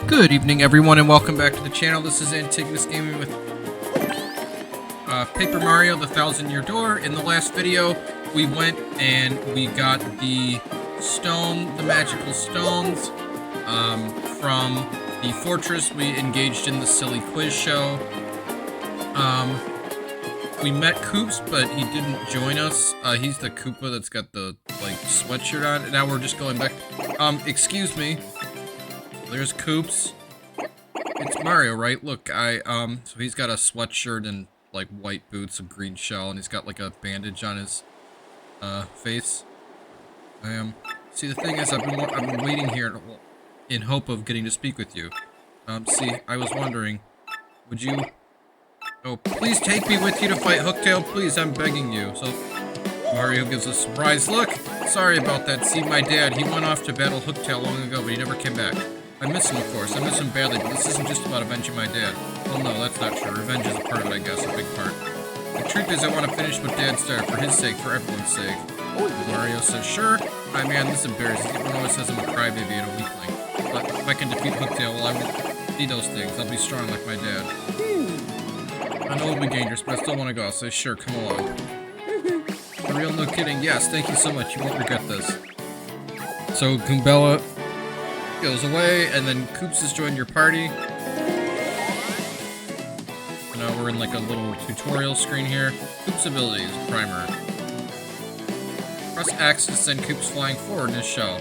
Good evening, everyone, and welcome back to the channel. This is Antigonous Gaming with Paper Mario: The Thousand-Year Door. In the last video, we went and we got the stone, the magical stones, from the fortress. We engaged in the silly quiz show. We met Koops, but he didn't join us. He's the Koopa that's got the, like, sweatshirt on. And now we're just going back. Excuse me. There's Koops. It's Mario, right? Look, so he's got a sweatshirt and, like, white boots, a green shell, and he's got, like, a bandage on his, face. See, the thing is, I've been waiting here in hope of getting to speak with you. See, I was wondering, would you... Oh, please take me with you to fight Hooktail, please, I'm begging you. So, Mario gives a surprise look. Sorry about that. See, my dad, he went off to battle Hooktail long ago, but he never came back. I miss him, of course. I miss him badly, but this isn't just about avenging my dad. Well, no, that's not true. Revenge is a part of it, I guess, a big part. The truth is, I want to finish what Dad started, for his sake, for everyone's sake. Mario says, sure. Man, this embarrasses me. Everyone always says I'm a crybaby and a weakling. But if I can defeat Hooktail, well, I won't be those things. I'll be strong like my dad. I know it'll be dangerous, but I still want to go. I'll say, sure, come along. For real, no kidding. Yes, thank you so much. You won't regret this. So, Goombella goes away, and then Koops has joined your party. So now we're in like a little tutorial screen here. Koops' abilities, primer. Press X to send Koops flying forward in his shell.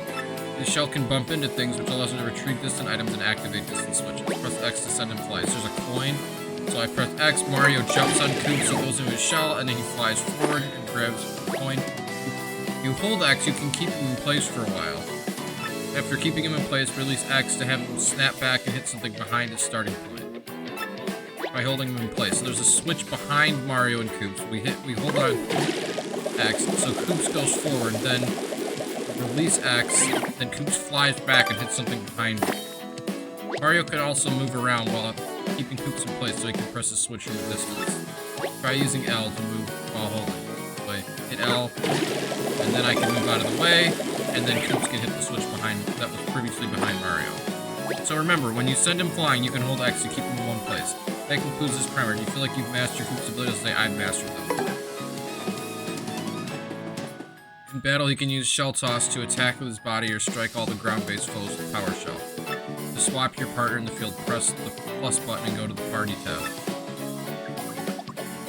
His shell can bump into things, which allows him to retrieve distant items and activate distant switches. Press X to send him fly. So there's a coin. So I press X, Mario jumps on Koops, he goes into his shell, and then he flies forward and grabs the coin. If you hold X, you can keep him in place for a while. After keeping him in place, release X to have him snap back and hit something behind his starting point. By holding him in place. So there's a switch behind Mario and Koops. We hold on X, so Koops goes forward, then release X, then Koops flies back and hits something behind him. Mario can also move around while keeping Koops in place so he can press the switch from a distance. Try using L to move while holding. So I hit L, and then I can move out of the way, and then Koops can hit the switch that was previously behind Mario. So remember, when you send him flying, you can hold X to keep him in one place. That concludes this primer. Do you feel like you've mastered Koops' abilities? Say, I've mastered them. In battle, he can use Shell Toss to attack with his body or strike all the ground-based foes with Power Shell. To swap your partner in the field, press the plus button and go to the Party tab.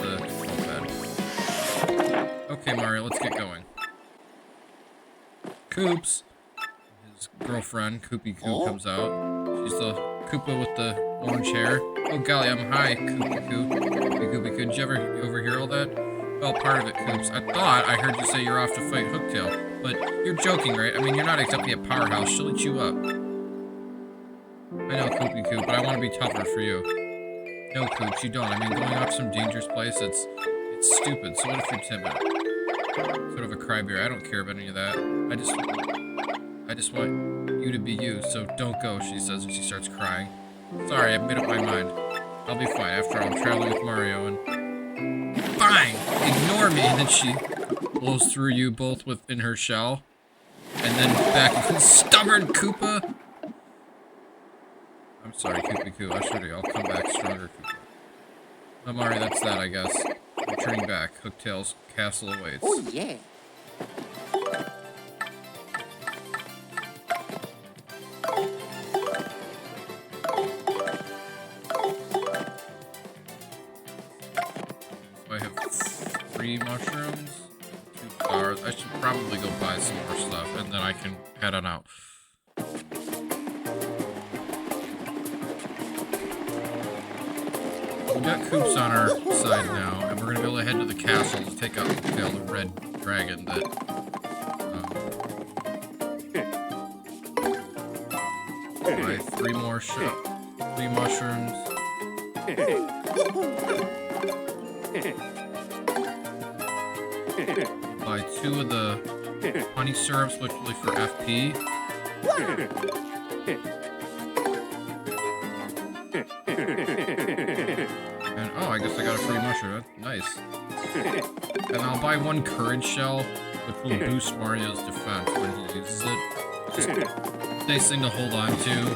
The control pad. Okay, Mario, let's get going. Koops, his girlfriend, Koopy Koo, comes out. She's the Koopa with the orange hair. Oh golly, I'm high, Koopy Koo. Koopy Koo, did you ever overhear all that? Well, part of it, Koops. I thought I heard you say you're off to fight Hooktail, but you're joking, right? I mean, you're not exactly a powerhouse. She'll eat you up. I know, Koopy Koo, but I want to be tougher for you. No, Koops, you don't. I mean, going off some dangerous place, it's stupid. So what if you're timid? Sort of a crybear. I don't care about any of that. I just want you to be you, so don't go, she says, and she starts crying. Sorry, I've made up my mind. I'll be fine. After all, I'm traveling with Mario, and... Fine! Ignore me! And then she blows through you both within her shell. And then back into stubborn Koopa! I'm sorry, Koopy Koo. I'll come back stronger, Koopa. Oh, Mario, that's that, I guess. Returning back. Hooktail's Castle awaits. Oh, yeah. I have 3 mushrooms, 2 flowers. I should probably go buy some more stuff, and then I can head on out. We got Koops on our side now, and we're gonna be able to head to the castle to take out Hooktail, the red dragon that, buy 3 more 3 mushrooms. Buy 2 of the honey syrups, which will be for FP. And, oh, I guess I got a free mushroom. Nice. And I'll buy 1 courage shell, which will boost Mario's defense when he uses it. Just nice thing to hold on to.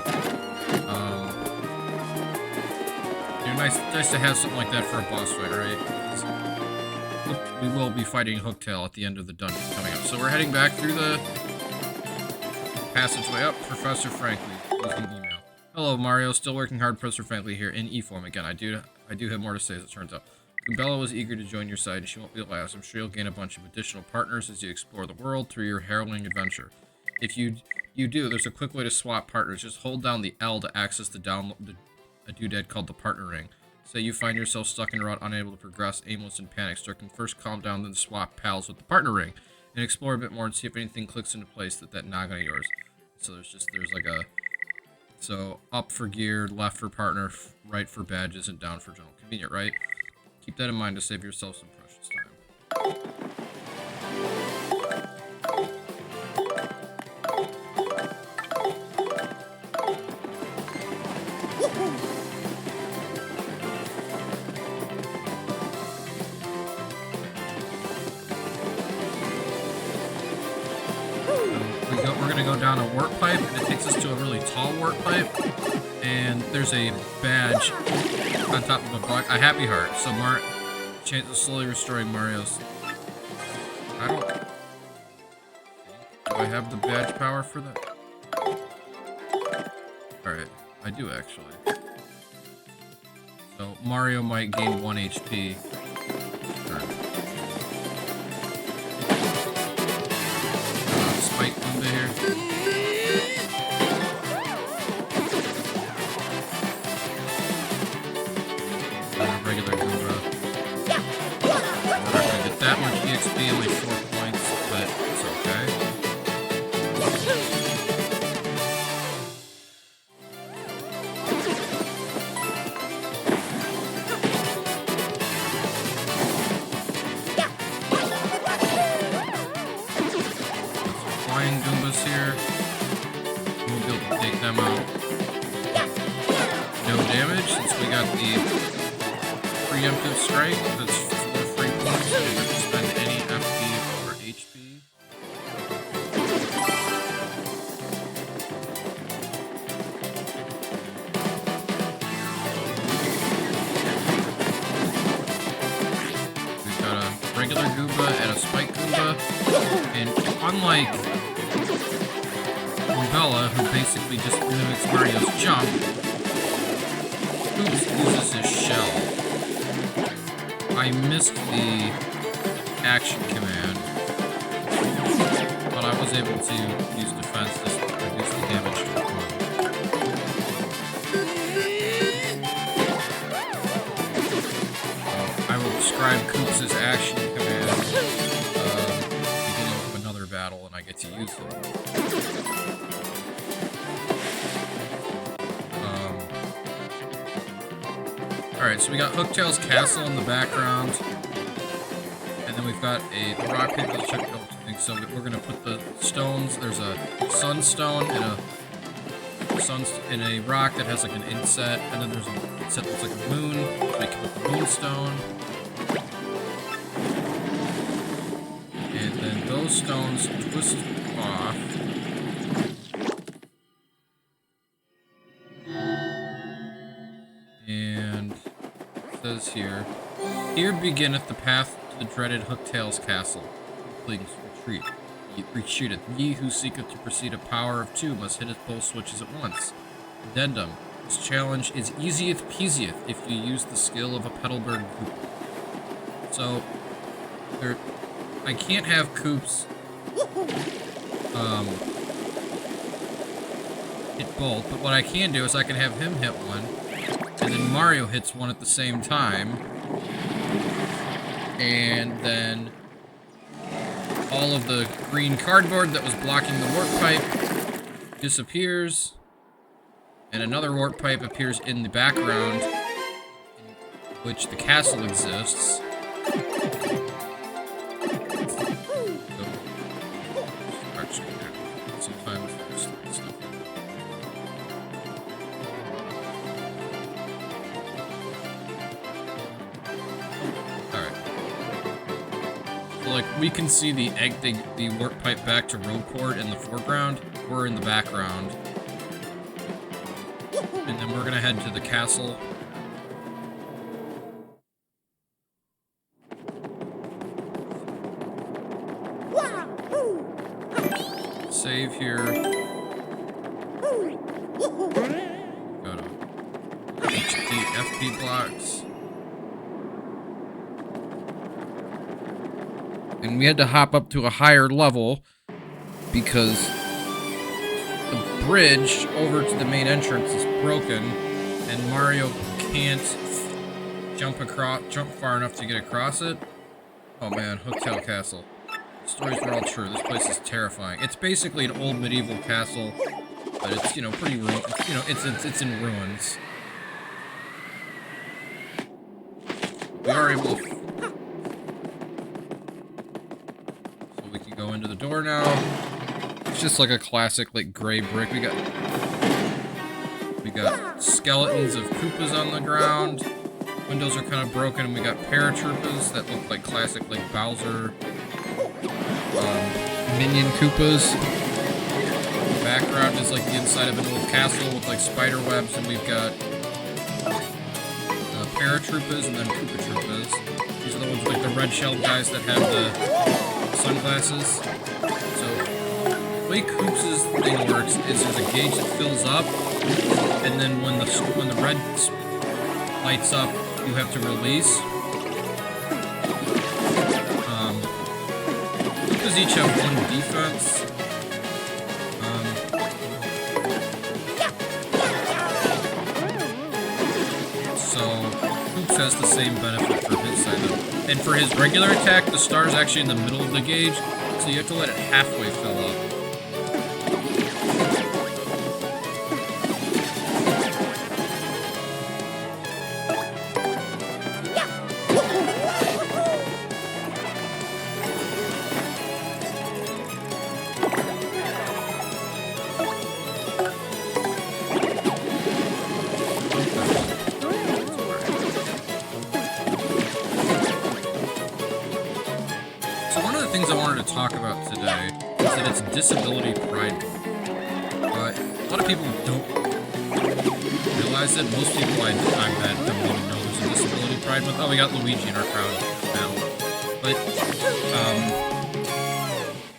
Nice to have something like that for a boss fight, right? We will be fighting Hooktail at the end of the dungeon coming up. So we're heading back through the passageway up. Professor Franklin, using email. Hello, Mario. Still working hard. Professor Franklin here in E-form again. I do have more to say, as it turns out. Bella was eager to join your side, and she won't be the last. I'm sure you'll gain a bunch of additional partners as you explore the world through your harrowing adventure. If you do, there's a quick way to swap partners. Just hold down the L to access a doodad called the partner ring. Say you find yourself stuck in a rut, unable to progress, aimless and panic-stricken. First calm down, then swap pals with the partner ring, and explore a bit more and see if anything clicks into place that noggin of yours. So there's like a, so up for gear, left for partner, right for badges, and down for general. Convenient, right? Keep that in mind to save yourself some precious time. We're gonna go down a warp pipe, and it takes us to a really tall warp pipe, and there's a badge on top of a happy heart. So chance of slowly restoring Mario's. Do I have the badge power for that? Alright, I do actually. So Mario might gain 1 HP. Spike Goomba here. Regular Goomba. We're not gonna get that much EXP, only 4 points, but it's okay. Flying Goombas here. We'll be able to take them out. No damage, since we got the preemptive strike. That's 4 free points. You don't have to spend any FP or HP. We've got a regular Goomba and a Spike Goomba. And unlike Bella, who basically just mimics Mario's jump, Koops uses his shell. I missed the action command, but I was able to use defense to reduce the damage to 1. I will describe Koops' action command beginning of another battle, and I get to use them. Alright, so we got Hooktail's Castle in the background, and then we've got a rock paper thing. So we're gonna put the stones. There's a sunstone and a rock that has like an inset, and then there's an inset that's like a moon. So we can put the moonstone, and then those stones twist off. And it says here beginneth the path to the dreaded Hooktail's Castle. Please retreat. Retreateth. Ye who seeketh to proceed a power of 2 must hit both switches at once. Addendum. This challenge is easieth peasieth if you use the skill of a Petalburg Koopa. So, I can't have Koops hit both, but what I can do is I can have him hit one, and then Mario hits one at the same time, and then all of the green cardboard that was blocking the warp pipe disappears, and another warp pipe appears in the background in which the castle exists. Sometimes there's stuff. Like, we can see the warp pipe back to road port in the foreground. We're in the background. And then we're gonna head to the castle. Save here. Go to HP, FP blocks. And we had to hop up to a higher level because the bridge over to the main entrance is broken and Mario can't jump far enough to get across it. Oh man, Hooktail Castle. Stories were all true. This place is terrifying. It's basically an old medieval castle, but it's, you know, pretty ruined. You know, it's in ruins. We are able to... So we can go into the door now. It's just like a classic, like, gray brick. We got skeletons of Koopas on the ground. Windows are kind of broken, and we got paratroopers that look like classic, like, Bowser... minion Koopas. The background is like the inside of an old castle with like spider webs, and we've got paratroopers and then Koopa Troopas. These are the ones with like the red shelled guys that have the sunglasses. So the way Koops' thing works is there's a gauge that fills up, and then when the red lights up, you have to release. Each have one defense. So Koops has the same benefit for his side of it. And for his regular attack, the star is actually in the middle of the gauge, so you have to let it halfway fill up. Talk about today is that it's Disability Pride Month. A lot of people don't realize it. Most people I met don't even know there's a Disability Pride Month. Oh, we got Luigi in our crowd now. But,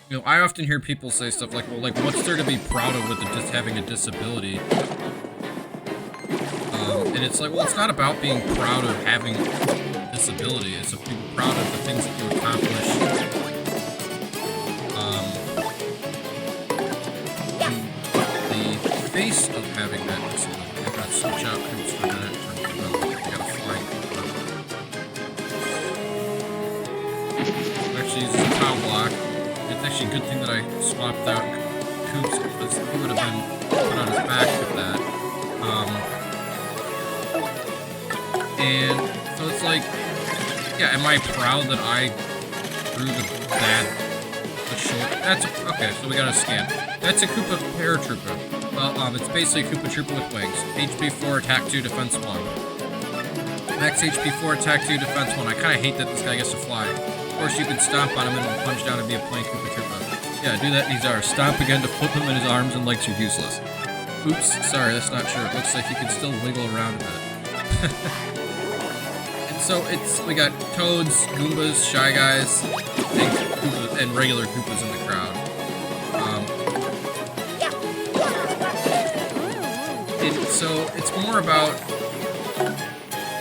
you know, I often hear people say stuff like, well, like, what's there to be proud of with just having a disability? And it's like, well, it's not about being proud of having a disability. It's being proud of the things that you accomplish. Face of having that disability. I'm gonna switch out Koops for a minute for development. I got a flying Koopa. Actually uses a power block. It's actually a good thing that I swapped out Koops because he would have been put on his back with that. And so it's like, yeah, am I proud that I drew the short? That's okay. So we got a scan. That's a Koopa paratrooper. Well, it's basically a Koopa Trooper with wings. HP 4, Attack 2, Defense 1. Max HP 4, Attack 2, Defense 1. I kind of hate that this guy gets to fly. Of course, you could stomp on him and punch down and be a plain Koopa Trooper. Yeah, do that in these R's. Stomp again to flip him, and his arms and legs are useless. Oops, sorry, that's not true. It looks like you can still wiggle around a bit. And so we got Toads, Goombas, Shy Guys, and regular Koopas in the crowd. So it's more about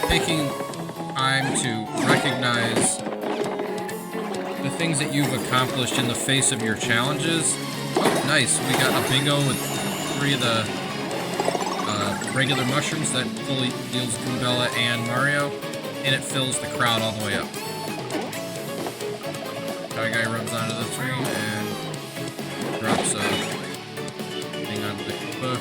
taking time to recognize the things that you've accomplished in the face of your challenges. Oh, nice. We got a bingo with 3 of the regular mushrooms that fully deals Goombella and Mario, and it fills the crowd all the way up. Shy Guy rubs onto the tree and drops a thing onto the Koopa.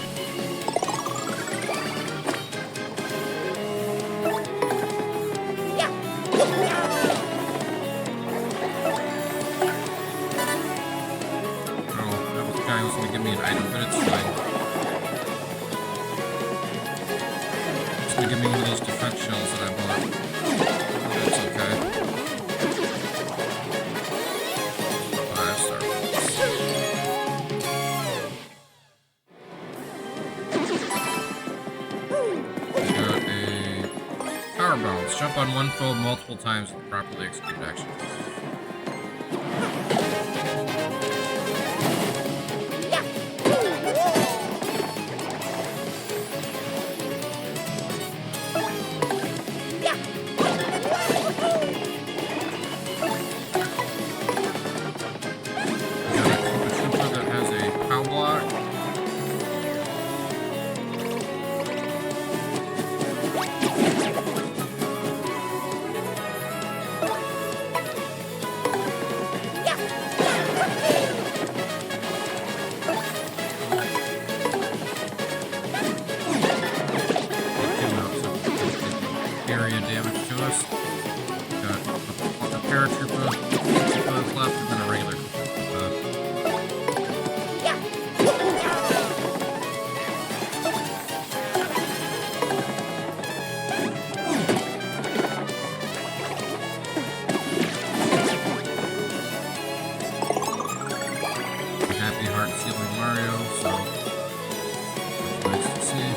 Give me an item, but it's fine. It's gonna give me one of those defense shells that I bought. That's okay. 5-star. power bounce. Jump on one foe multiple times to properly execute action. Area damage to us. Got a paratrooper left and then a regular Happy Heart Sealing Mario, so that's nice to see.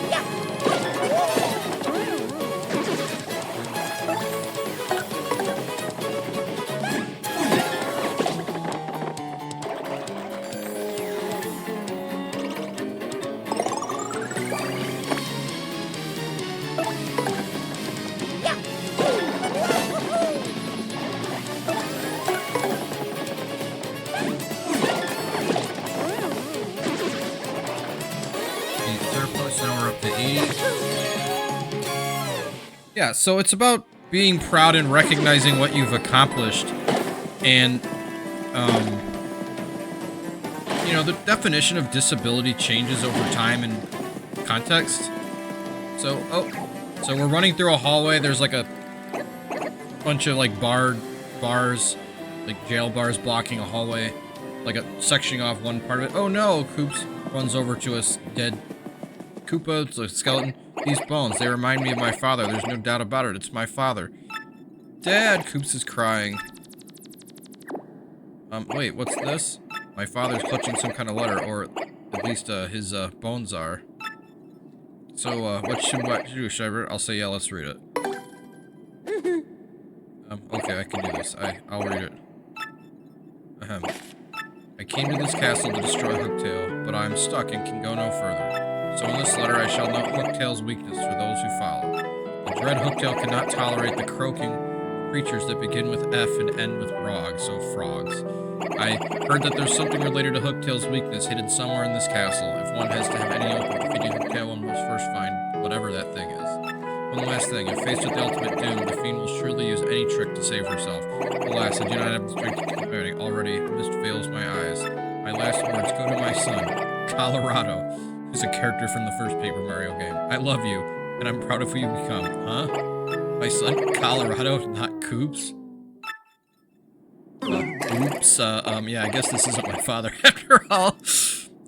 Now we're up to 80. Yeah, so it's about being proud and recognizing what you've accomplished. And, you know, the definition of disability changes over time and context. So we're running through a hallway. There's like a bunch of like bars, like jail bars blocking a hallway. Like a sectioning off one part of it. Oh no, Koops runs over to us dead Koopa, it's a skeleton. These bones, they remind me of my father. There's no doubt about it. It's my father. Dad, Koops is crying. Wait, what's this? My father's clutching some kind of letter, or at least, his, bones are. So, what should I do? Should I read it? I'll say, yeah, let's read it. Okay, I can do this. I'll read it. I came to this castle to destroy Hooktail, but I am stuck and can go no further. So in this letter I shall note Hooktail's weakness for those who follow. The dread Hooktail cannot tolerate the croaking creatures that begin with F and end with rog, so frogs. I heard that there's something related to Hooktail's weakness hidden somewhere in this castle. If one has to have any hope of defeating Hooktail, one must first find whatever that thing is. One last thing, if faced with the ultimate doom, the fiend will surely use any trick to save herself. Alas, I do not have the strength to keep fighting. Already, mist veils my eyes. My last words go to my son, Colorado, who's a character from the first Paper Mario game. I love you, and I'm proud of who you become. Huh? My son, Colorado, not Koops? Oops, yeah, I guess this isn't my father after all.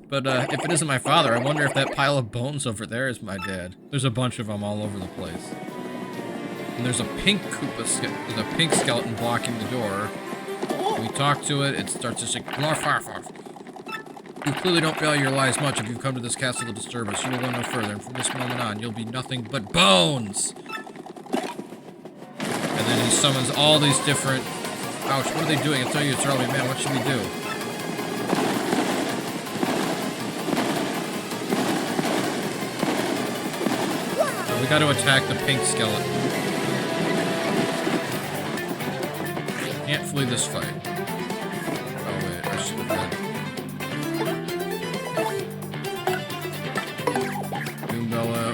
But, if it isn't my father, I wonder if that pile of bones over there is my dad. There's a bunch of them all over the place. And there's a pink Koopa, there's a pink skeleton blocking the door. When we talk to it, it starts to say, more Firefox. You clearly don't value your lives much if you've come to this castle to disturb us. You will go no further, and from this moment on, you'll be nothing but bones! And then he summons all these different... Ouch, what are they doing? I tell you, it's early, man, what should we do? So we gotta attack the pink skeleton. Can't flee this fight. Oh wait, I should have read.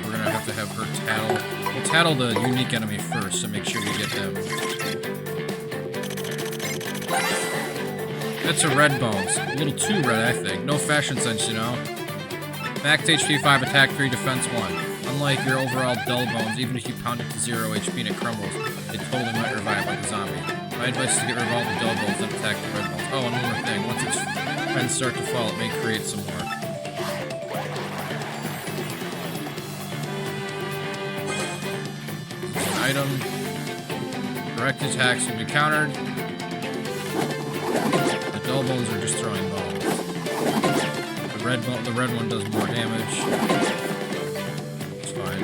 We're gonna have to have her tattle. We'll tattle the unique enemy first, so make sure we get him. That's a red bones. A little too red, I think. No fashion sense, you know. Max HP 5, attack 3, defense 1. Unlike your overall dull bones, even if you pound it to 0 HP and it crumbles, it totally might revive like a zombie. My advice is to get rid of all the dull bones and attack the red bones. Oh, and one more thing. Once its friends start to fall, it may create some more. Item. Direct attacks can be countered. The dull bones are just throwing bones. The red one does more damage. It's fine.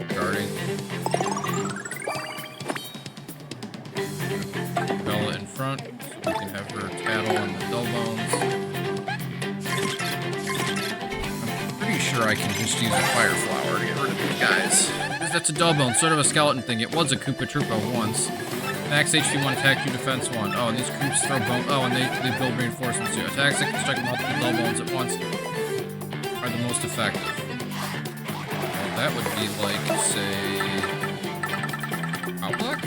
Guarding. sure I can just use a fire flower to get rid of these guys. That's a Doughbone, sort of a skeleton thing. It was a Koopa Troopa once. Max HP 1, attack 2, defense 1. Oh, and these Koops throw bone. Oh, and they build reinforcements too. Attacks that can strike multiple Doughbones at once are the most effective. Well, that would be like, say, Outlook?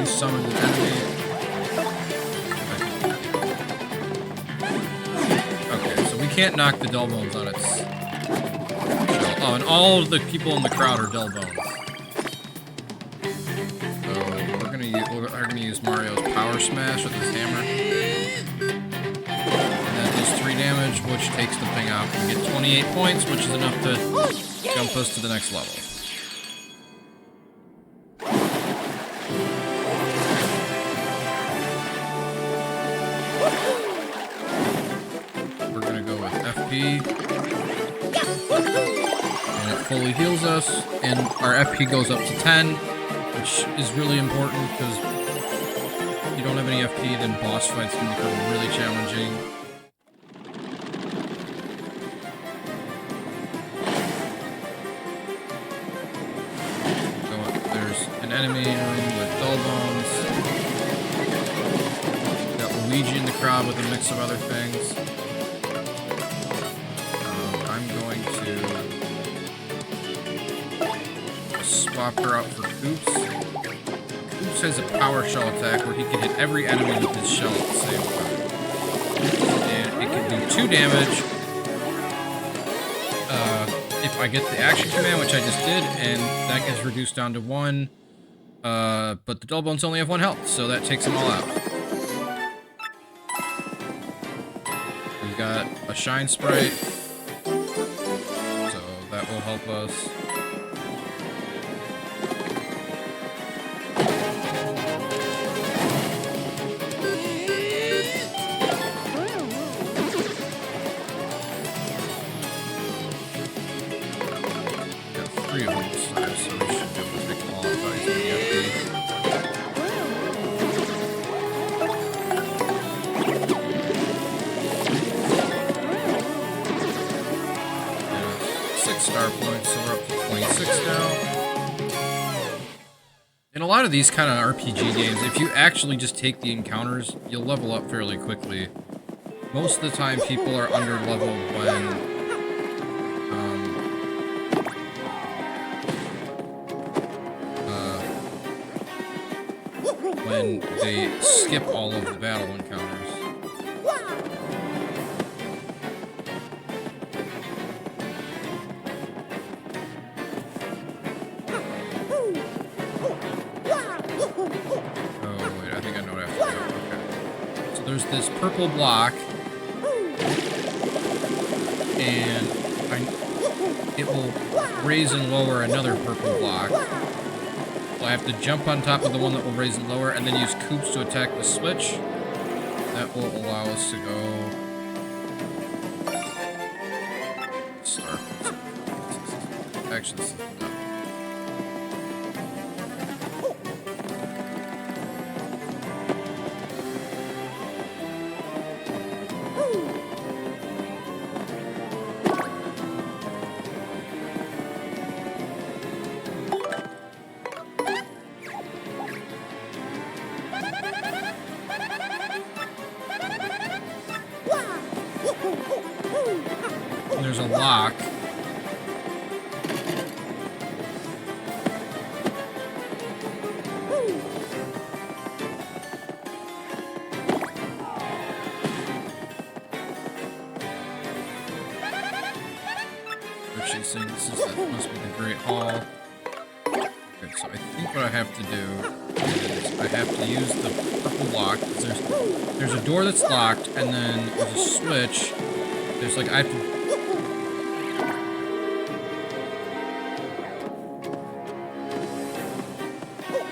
Summon the enemy. Okay, so we can't knock the Doughbones on its shell. Oh, and all of the people in the crowd are Doughbones. So we're gonna use Mario's Power Smash with his hammer. And that does 3 damage, which takes the thing out. We get 28 points, which is enough to jump us to the next level. And it fully heals us, and our FP goes up to 10, which is really important because if you don't have any FP, then boss fights can become really challenging. So there's an enemy with Doughbones. Got Luigi in the crowd with a mix of other things. Swap her out for Koops. Koops has a power shell attack where he can hit every enemy with his shell at the same time. And it can do 2 damage if I get the action command, which I just did, and that gets reduced down to 1. But the Doughbones only have 1 health, so that takes them all out. We've got a Shine Sprite, so that will help us. Star points, so we're up to 26 now. In a lot of these kind of RPG games, if you actually just take the encounters, you'll level up fairly quickly. Most of the time, people are under leveled when they skip all of the battle encounters. There's this purple block, and it will raise and lower another purple block. So I have to jump on top of the one that will raise and lower, and then use Koops to attack the switch. That will allow us to go... Start. Action system. There's a lock. She's saying this must be the Great Hall. Okay, Right, so I think what I have to do is I have to use the purple lock. There's a door that's locked, and then there's a switch. There's like, I have to...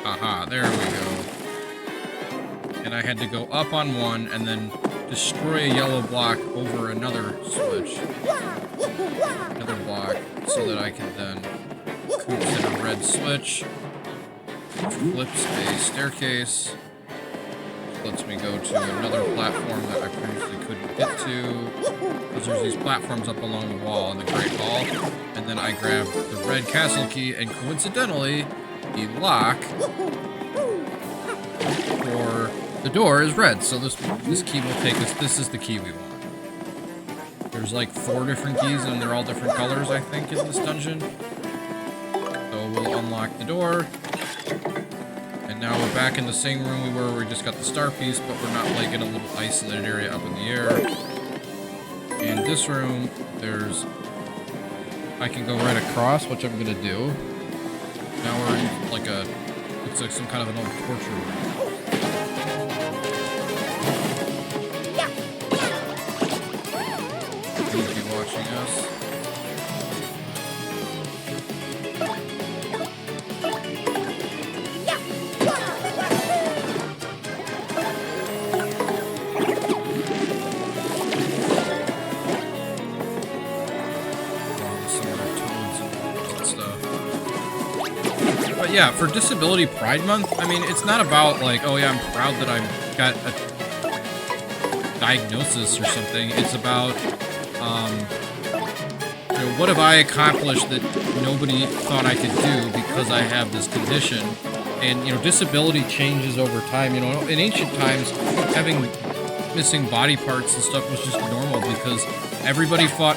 Aha, there we go. And I had to go up on one, and then destroy a yellow block over another switch. Another block, so that I can then Koops hit a red switch, which flips a staircase, which lets me go to another platform that I previously couldn't get to, because there's these platforms up along the wall in the Great Hall, and then I grab the red castle key, and coincidentally, the lock for the door is red, so this key will take us, this is the key we want. There's like 4 different keys, and they're all different colors, I think, in this dungeon. So we'll unlock the door. And now we're back in the same room we were where we just got the star piece, but we're not like in a little isolated area up in the air. In this room, I can go right across, which I'm gonna do. Now we're in like looks like some kind of an old torture room. Please be watching us. But yeah, for Disability Pride Month, I mean, it's not about like, oh yeah, I'm proud that I've got a diagnosis or something. It's about, you know, what have I accomplished that nobody thought I could do because I have this condition? And, you know, disability changes over time. You know, in ancient times, having missing body parts and stuff was just normal because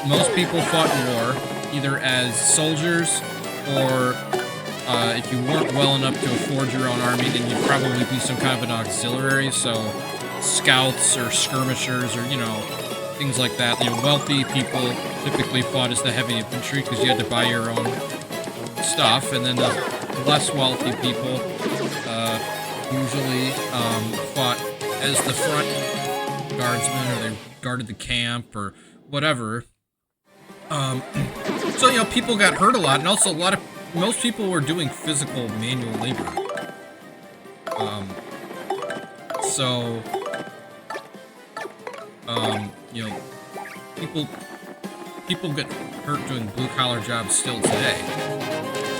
most people fought in war, either as soldiers or if you weren't well enough to afford your own army, then you'd probably be some kind of an auxiliary, so scouts or skirmishers or, you know, things like that. You know, wealthy people typically fought as the heavy infantry because you had to buy your own stuff, and then the less wealthy people usually fought as the front guardsmen, or they guarded the camp or whatever. So, you know, people got hurt a lot, and also most people were doing physical manual labor. You know, people get hurt doing blue-collar jobs still today.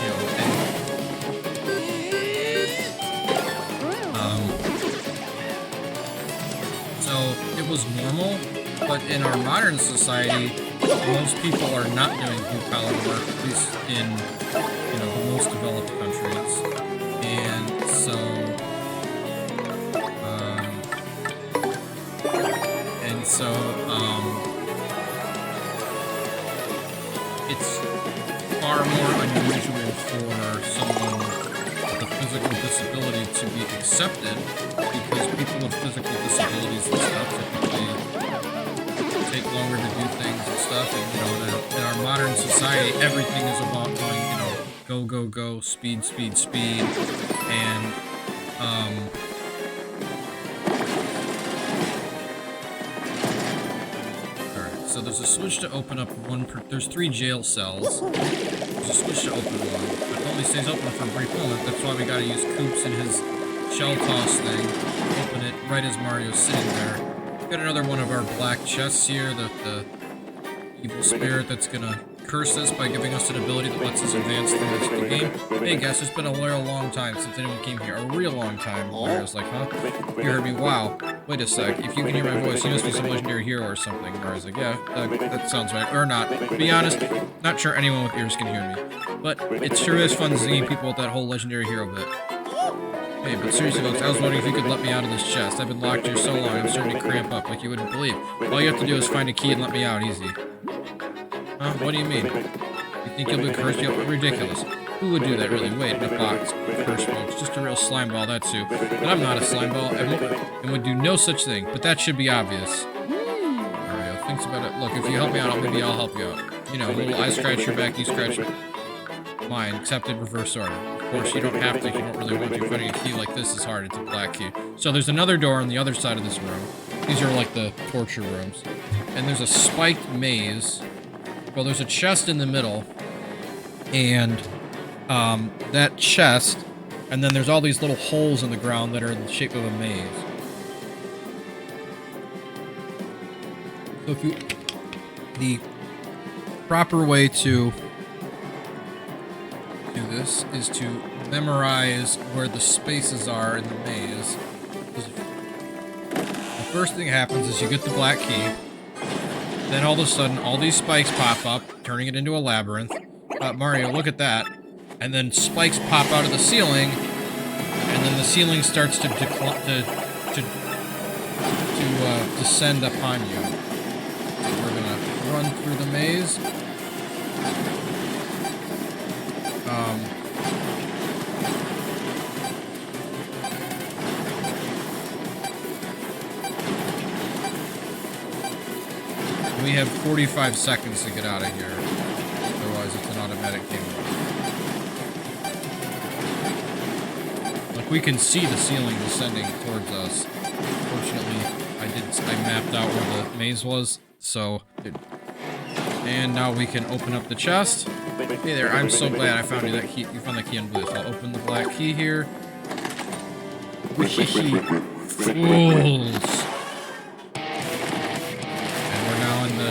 You know, so it was normal, but in our modern society, most people are not doing blue-collar work, at least in, you know, the most developed countries. And so, it's far more unusual for someone with a physical disability to be accepted, because people with physical disabilities and stuff typically take longer to do things and stuff. And, you know, in our modern society, everything is about going, you know, go, go, go, speed, speed, speed, and, alright, so there's a switch to open up there's 3 jail cells. There's a switch to open one, but it only stays open for a brief moment. That's why we gotta use Koops and his shell toss thing. Open it right as Mario's sitting there. Got another one of our black chests here, the evil spirit that's gonna curse us by giving us an ability that lets us advance through the rest of the game. Hey guys, it's been a real long time since anyone came here. A real long time. Mario's like, huh? You heard me? Wow. Wait a sec. If you can hear my voice, you must be some legendary hero or something. Mario's like, yeah, that sounds right. Or not. To be honest, not sure anyone with ears can hear me. But it sure is fun seeing people with that whole legendary hero bit. Hey, but seriously folks, I was wondering if you could let me out of this chest. I've been locked here so long, I'm starting to cramp up like you wouldn't believe. All you have to do is find a key and let me out, easy. Huh? What do you mean? You think you'll be cursed? You're ridiculous. Who would do that, really? Wait, in a box. Curse, folks. Just a real slime ball, that's who. But I'm not a slime ball, and would do no such thing. But that should be obvious. Mario thinks about it. Look, if you help me out, maybe I'll help you out. You know, little I scratch your back, you scratch mine. Accepted, reverse order. Of course, you don't have to if you don't really want to. Finding a key like this is hard. It's a black key. So there's another door on the other side of this room. These are like the torture rooms. And there's a spiked maze. Well, there's a chest in the middle. And that chest, and then there's all these little holes in the ground that are in the shape of a maze. So if you... The proper way to do this is to memorize where the spaces are in the maze. The first thing happens is you get the black key. Then all of a sudden, all these spikes pop up, turning it into a labyrinth. Mario, look at that. And then spikes pop out of the ceiling, and then the ceiling starts to descend upon you. So we're gonna run through the maze. We have 45 seconds to get out of here. Otherwise, it's an automatic game. Like, we can see the ceiling descending towards us. Fortunately, I mapped out where the maze was, so... And now we can open up the chest. Hey there, I'm so glad I found you that key. You found the key on blue. So I'll open the black key here. Fools!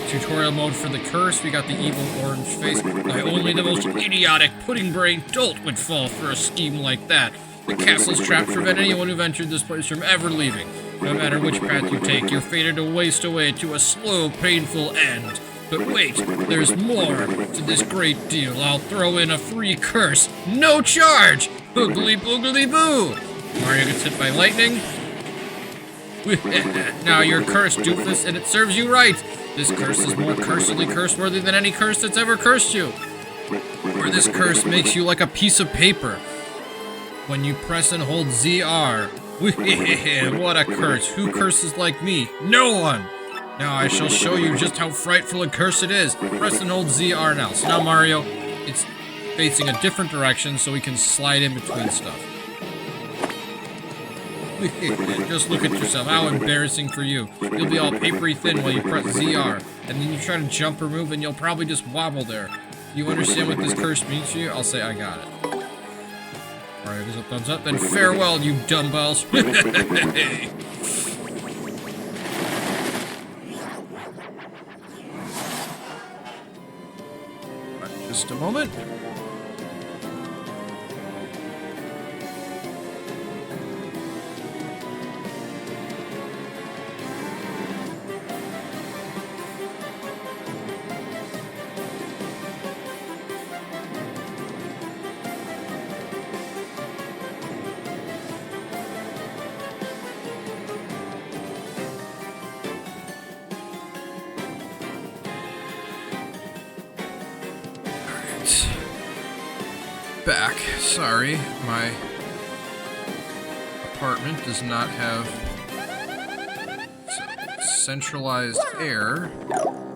Tutorial mode for the curse. We got the evil orange face. Why only the most idiotic pudding-brained dolt would fall for a scheme like that. The castle's trapped to prevent anyone who've entered this place from ever leaving. No matter which path you take, you're fated to waste away to a slow, painful end. But wait, there's more to this great deal. I'll throw in a free curse. No charge! Boogly boogly boo! Mario gets hit by lightning. Now you're cursed, doofus, and it serves you right. This curse is more cursedly curse-worthy than any curse that's ever cursed you. Or this curse makes you like a piece of paper. When you press and hold ZR. What a curse. Who curses like me? No one! Now I shall show you just how frightful a curse it is. Press and hold ZR now. So now Mario, it's facing a different direction so we can slide in between stuff. Just look at yourself. How embarrassing for you. You'll be all papery thin while you press ZR. And then you try to jump or move and you'll probably just wobble there. Do you understand what this curse means to you? I'll say I got it. Alright, gives a thumbs up. Then farewell, you dumbbells. Right, just a moment. Back. Sorry, my apartment does not have centralized air,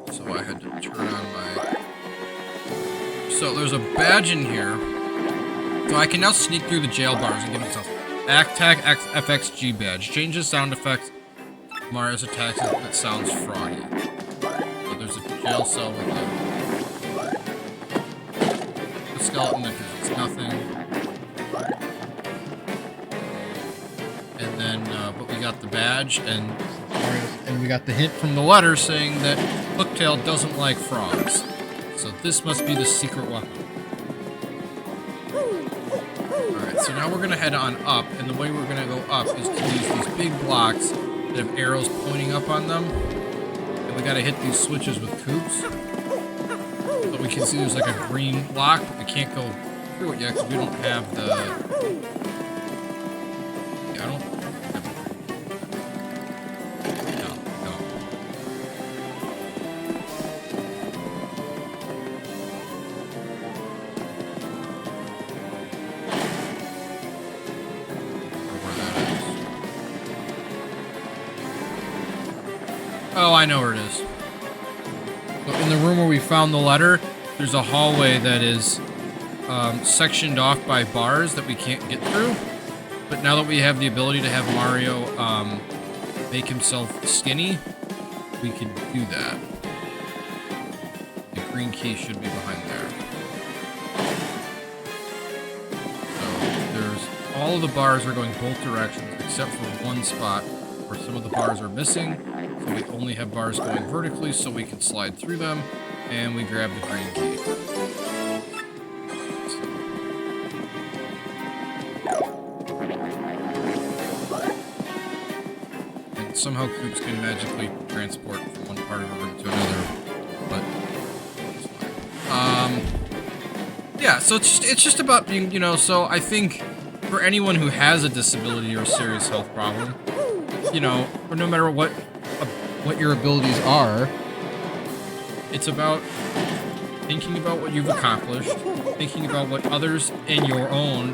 so I had to turn on my... So there's a badge in here, so I can now sneak through the jail bars and give myself Act-Tag FXG badge. Changes sound effects. Mario's attacks that sounds froggy. So there's a jail cell with the skeleton that nothing. And then, but we got the badge, and we got the hint from the letter saying that Hooktail doesn't like frogs. So this must be the secret weapon. Alright, so now we're gonna head on up, and the way we're gonna go up is to use these big blocks that have arrows pointing up on them. And we gotta hit these switches with Koops. But we can see there's like a green block, but we can't go through it yet because we don't have the... Yeah, I don't... No. Where that is. Oh, I know where it is. So in the room where we found the letter, there's a hallway that is sectioned off by bars that we can't get through. But now that we have the ability to have Mario make himself skinny, we can do that. The green key should be behind there. So there's all of the bars are going both directions except for one spot where some of the bars are missing. So we only have bars going vertically so we can slide through them, and we grab the green key. And somehow Koops can magically transport from one part of a room to another, but it's fine. Yeah, so it's just about being, you know, so I think for anyone who has a disability or a serious health problem, you know, or no matter what your abilities are, it's about thinking about what you've accomplished, thinking about what others and your own,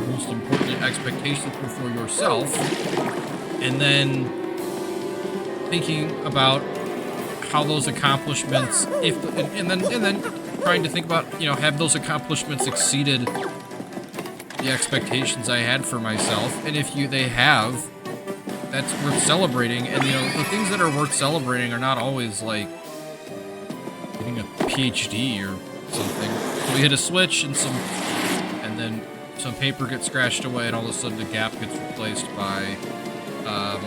most important expectations were for yourself, and then thinking about how those accomplishments, and then trying to think about, you know, have those accomplishments exceeded the expectations I had for myself, and if they have, that's worth celebrating. And, you know, the things that are worth celebrating are not always, like, getting a PhD or something. So we hit a switch, and then some paper gets scratched away, and all of a sudden the gap gets replaced by, a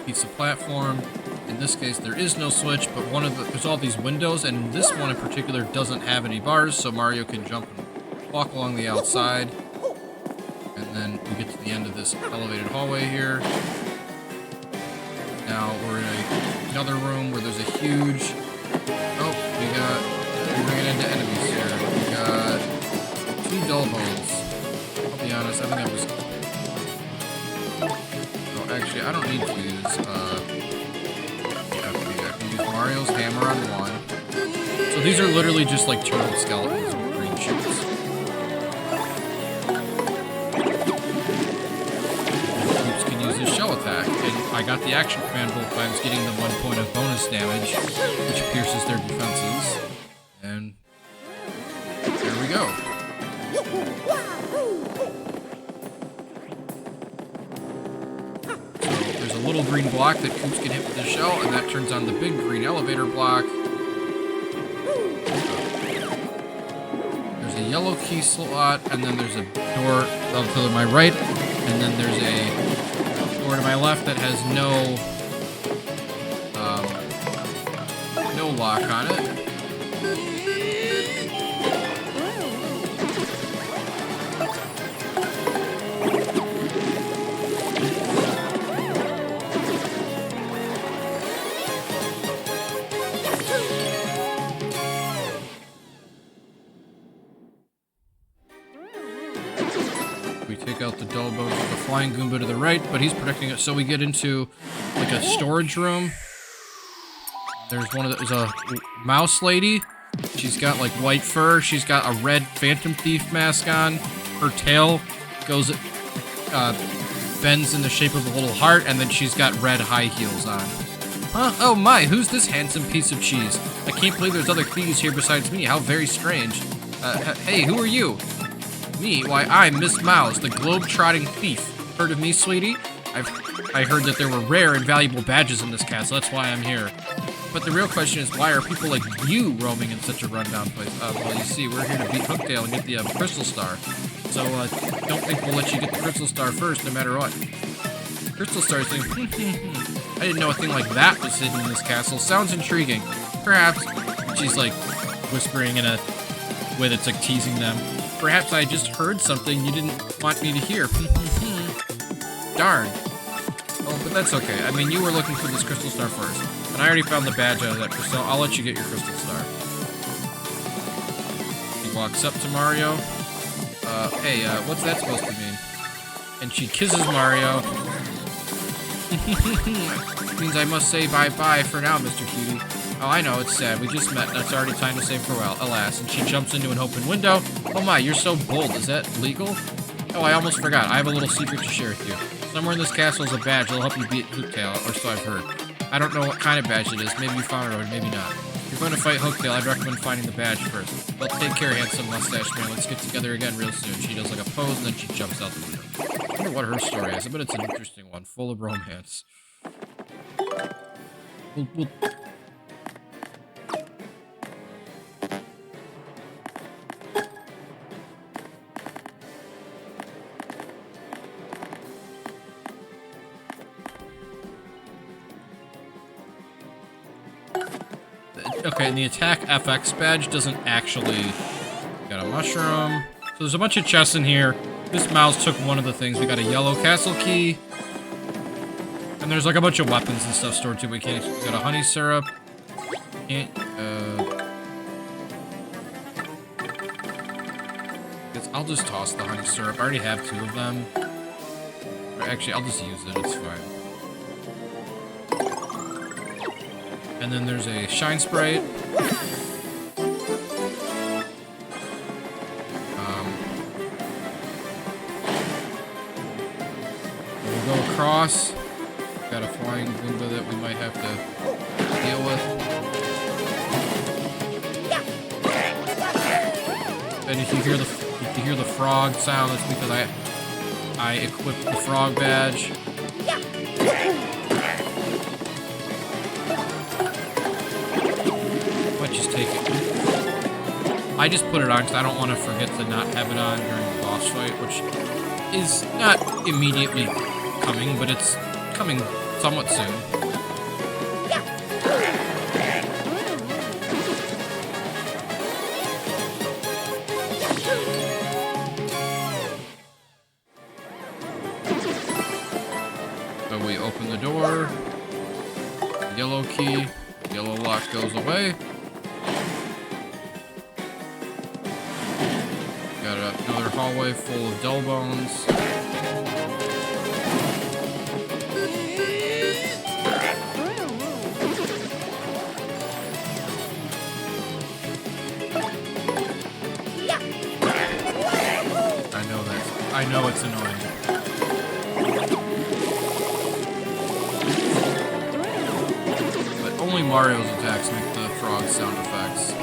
piece of platform. In this case, there is no switch, but there's all these windows, and this one in particular doesn't have any bars, so Mario can jump and walk along the outside. And then we get to the end of this elevated hallway here. Now we're in another room where there's a huge... Oh, we're bringing into enemies here. We got 2 dull bones. I'll be honest, I think I'm just... Oh, actually, I don't need to use, I can use Mario's hammer on one. So these are literally just like turtle skeletons with green shoots. Koops can use his shell attack, and I got the action command both times, getting the 1 point of bonus damage, which pierces their defenses. And there we go. A little green block that Koops can hit with his shell, and that turns on the big green elevator block. There's a yellow key slot, and then there's a door to my right, and then there's a door to my left that has no lock on it. We take out the dull bones with the flying Goomba to the right, but he's protecting it, so we get into like a storage room. There's a mouse lady. She's got like white fur. She's got a red Phantom Thief mask on. Her tail goes, bends in the shape of a little heart, and then she's got red high heels on. Huh? Oh my, who's this handsome piece of cheese? I can't believe there's other thieves here besides me. How very strange. Hey, who are you? Me? Why, I'm Miss Mouse, the globe-trotting thief. Heard of me, sweetie? I heard that there were rare and valuable badges in this castle. That's why I'm here. But the real question is, why are people like you roaming in such a rundown place? Well, you see, we're here to beat Hooktail and get the Crystal Star. So, don't think we'll let you get the Crystal Star first, no matter what. Crystal Star is saying, I didn't know a thing like that was hidden in this castle. Sounds intriguing. Perhaps, she's like whispering in a way that's like teasing them. Perhaps I just heard something you didn't want me to hear. Darn. Oh, but that's okay. I mean, you were looking for this Crystal Star first. And I already found the badge out of that, so I'll let you get your Crystal Star. He walks up to Mario. Hey, what's that supposed to mean? And she kisses Mario. Means I must say bye-bye for now, Mr. Cutie. Oh, I know, it's sad. We just met, and it's already time to say farewell. Alas. And she jumps into an open window. Oh my, you're so bold. Is that legal? Oh, I almost forgot. I have a little secret to share with you. Somewhere in this castle is a badge that'll help you beat Hooktail, or so I've heard. I don't know what kind of badge it is. Maybe you found it already, maybe not. If you're going to fight Hooktail, I'd recommend finding the badge first. But take care, handsome mustache man. Let's get together again real soon. She does like a pose and then she jumps out the window. I wonder what her story is. I bet it's an interesting one, full of romance. We'll Okay, and the attack FX badge doesn't actually... Got a mushroom. So there's a bunch of chests in here. This mouse took one of the things. We got a yellow castle key. And there's like a bunch of weapons and stuff stored too. We can't... We got a honey syrup. Can't... Guess I'll just toss the honey syrup. I already have 2 of them. Or actually, I'll just use it. It's fine. And then there's a shine sprite. We'll go across. Got a flying Goomba that we might have to deal with. And if you hear the frog sound, that's because I equipped the frog badge. Take it. I just put it on because I don't want to forget to not have it on during the boss fight, which is not immediately coming, but it's coming somewhat soon. So we open the door, yellow key, yellow lock goes away. Another hallway full of dull bones. I know it's annoying. But only Mario's attacks make the frog sound effects.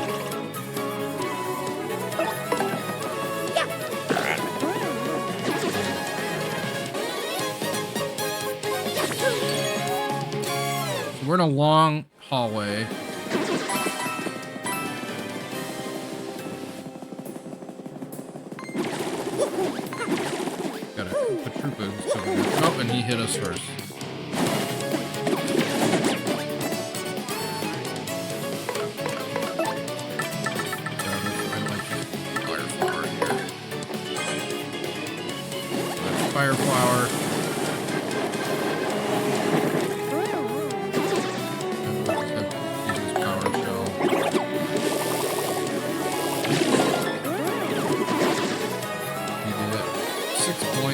We're in a long hallway. Got a Troopa who's coming in. Oh, and he hit us first. Fire flower here. Fire flower.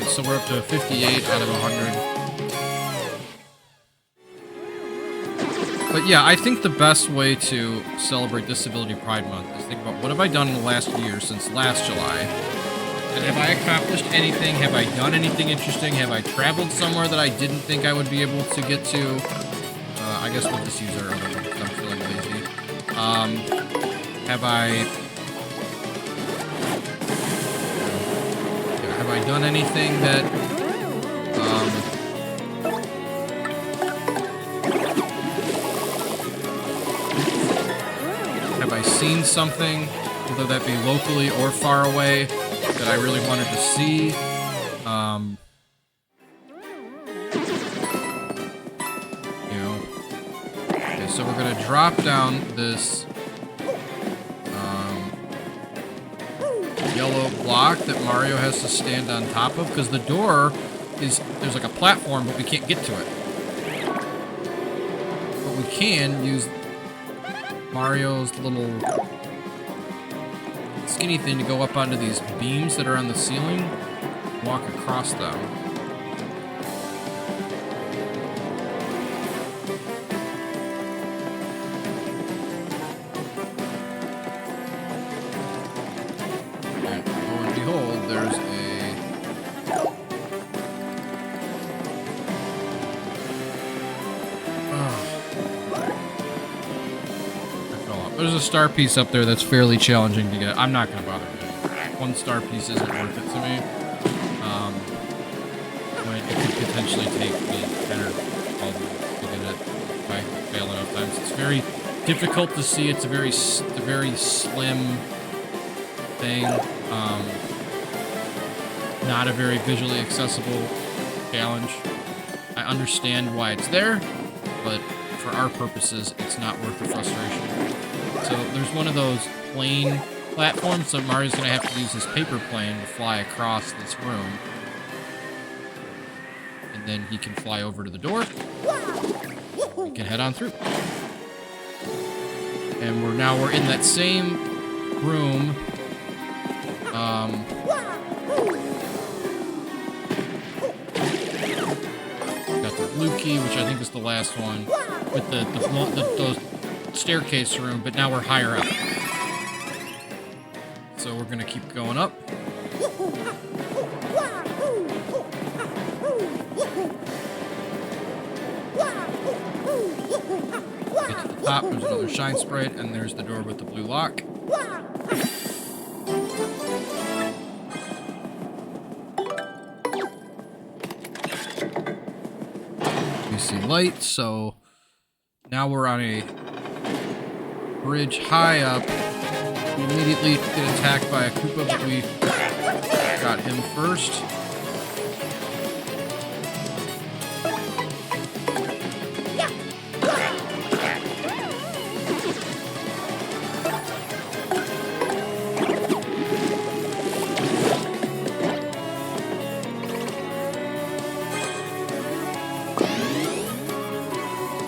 So we're up to 58 out of 100. But yeah, I think the best way to celebrate Disability Pride Month is think about what have I done in the last year since last July? And have I accomplished anything? Have I done anything interesting? Have I traveled somewhere that I didn't think I would be able to get to? I guess we'll just use our other one because I'm feeling lazy. Have I done anything that, have I seen something, whether that be locally or far away, that I really wanted to see? You know. Okay, so we're gonna drop down this, yellow block that Mario has to stand on top of, because the door is, there's like a platform, but we can't get to it. But we can use Mario's little skinny thing to go up onto these beams that are on the ceiling, walk across them. There's a star piece up there that's fairly challenging to get. I'm not going to bother getting it. 1 star piece isn't worth it to me. When it could potentially take me 10 or 12 minutes to get it if I fail enough times. It's very difficult to see. It's a very slim thing. Not a very visually accessible challenge. I understand why it's there, but for our purposes, it's not worth the frustration. So there's one of those plane platforms, so Mario's going to have to use this paper plane to fly across this room. And then he can fly over to the door. We can head on through. And we're in that same room. Got the blue key, which I think is the last one, with the staircase room, but now we're higher up. So we're gonna keep going up. Get to the top, there's another shine sprite, and there's the door with the blue lock. We see light, so now we're on a bridge high up. We immediately get attacked by a Koopa, but we got him first.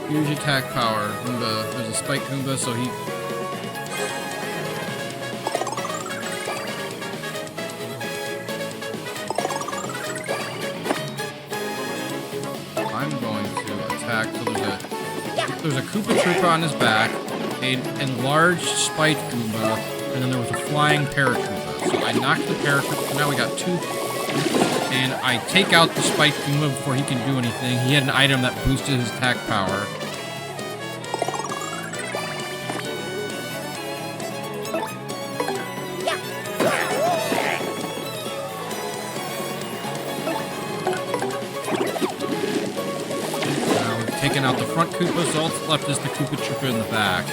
Huge attack power. Goomba. There's a spike Goomba, so he... I'm going to attack. So there's a Koopa Troopa on his back, an enlarged spike Goomba, and then there was a flying Paratroopa. So I knocked the Paratroopa, so now we got 2. And I take out the spike Goomba before he can do anything. He had an item that boosted his attack power. Taking out the front Koopa, so all that's left is the Koopa Troopa in the back.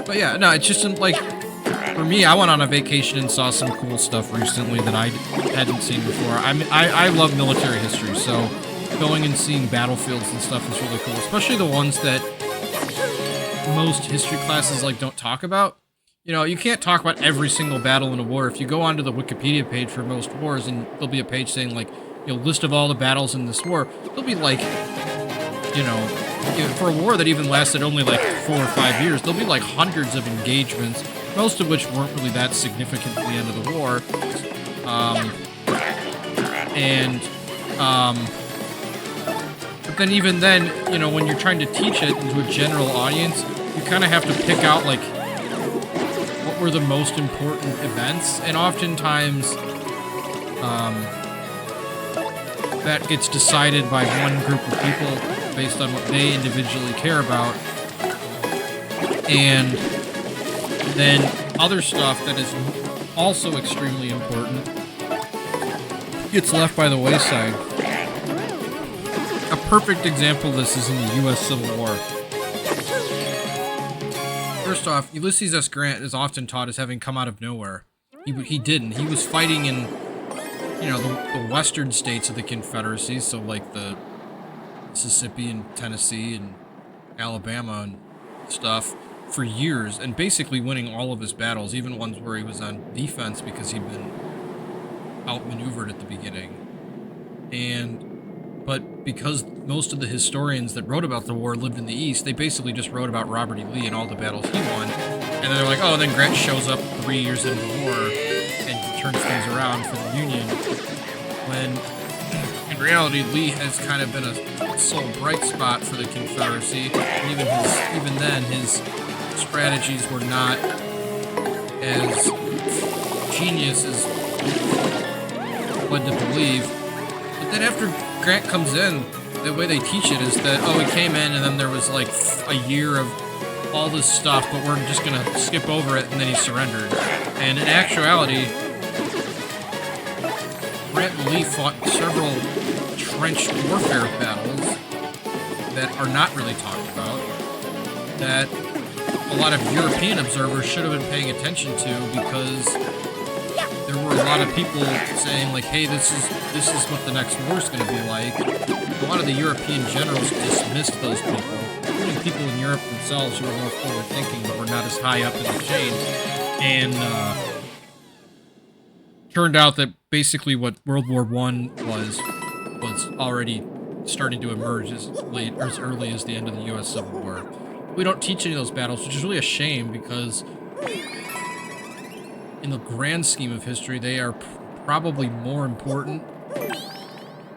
But yeah, no, it's just like, for me, I went on a vacation and saw some cool stuff recently that I hadn't seen before. I love military history, so going and seeing battlefields and stuff is really cool, especially the ones that most history classes like don't talk about. You know, you can't talk about every single battle in a war. If you go onto the Wikipedia page for most wars, and there'll be a page saying like, you know, list of all the battles in this war, there'll be like, you know, for a war that even lasted only like 4 or 5 years, there'll be like hundreds of engagements, most of which weren't really that significant at the end of the war. But then even then, you know, when you're trying to teach it to a general audience, you kind of have to pick out like what were the most important events, and oftentimes that gets decided by one group of people based on what they individually care about, and then other stuff that is also extremely important gets left by the wayside. A perfect example of this is in the U.S. Civil War. First off, Ulysses S. Grant is often taught as having come out of nowhere. He didn't. He was fighting in, you know, the western states of the Confederacy, so like the Mississippi and Tennessee and Alabama and stuff, for years, and basically winning all of his battles, even ones where he was on defense because he'd been outmaneuvered at the beginning. But because most of the historians that wrote about the war lived in the East, they basically just wrote about Robert E. Lee and all the battles he won, and then they're like, oh, then Grant shows up 3 years into the war and turns things around for the Union, when in reality Lee has kind of been a sole bright spot for the Confederacy, and even then his strategies were not as genius as led to believe. then after Grant comes in, the way they teach it is that, oh, he came in and then there was like a year of all this stuff, but we're just gonna skip over it, and then he surrendered. And in actuality, Grant and Lee fought several trench warfare battles that are not really talked about, that a lot of European observers should have been paying attention to, because there were a lot of people saying like, hey, this is what the next war is going to be like. A lot of the European generals dismissed those people, including people in Europe themselves who were more forward thinking but were not as high up in the chain. And turned out that basically what World War I was already starting to emerge as early as the end of the U.S. Civil War. We don't teach any of those battles, which is really a shame, because in the grand scheme of history, they are probably more important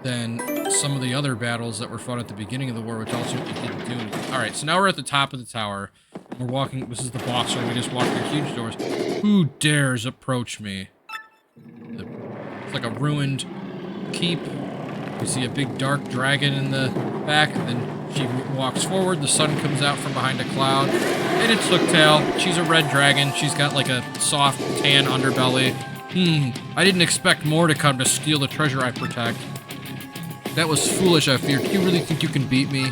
than some of the other battles that were fought at the beginning of the war, which ultimately didn't do anything. All right, so now we're at the top of the tower. We're walking. This is the boss room. We just walked through huge doors. Who dares approach me? It's like a ruined keep. We see a big dark dragon in the back, and then she walks forward. The sun comes out from behind a cloud, and it's Hooktail. She's a red dragon. She's got like a soft tan underbelly. I didn't expect more to come to steal the treasure I protect. That was foolish, I feared. Do you really think you can beat me?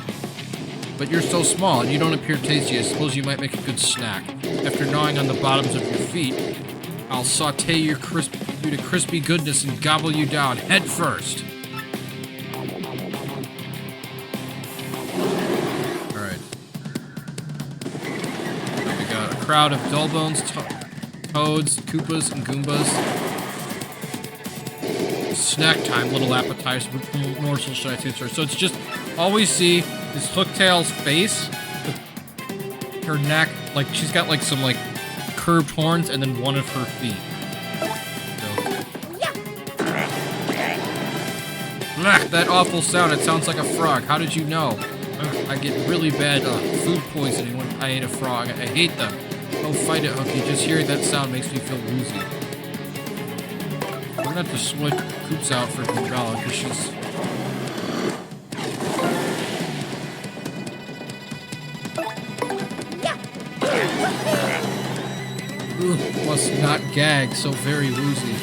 But you're so small, and you don't appear tasty. I suppose you might make a good snack. After gnawing on the bottoms of your feet, I'll saute you to crispy goodness and gobble you down head first. Alright. We got a crowd of dullbones, toads, Koopas, and Goombas. Snack time, little appetizer. What morsel should I taste first? So it's just, all we see is Hooktail's face, her neck, like she's got like some like curved horns, and then one of her feet. Blech, that awful sound, it sounds like a frog. How did you know? I get really bad food poisoning when I eat a frog. I hate them. Don't fight it, Hooky. Just hearing that sound makes me feel woozy. We're gonna have to switch Koops out for Umbrella, because she's... Ooh, must not gag, so very woozy.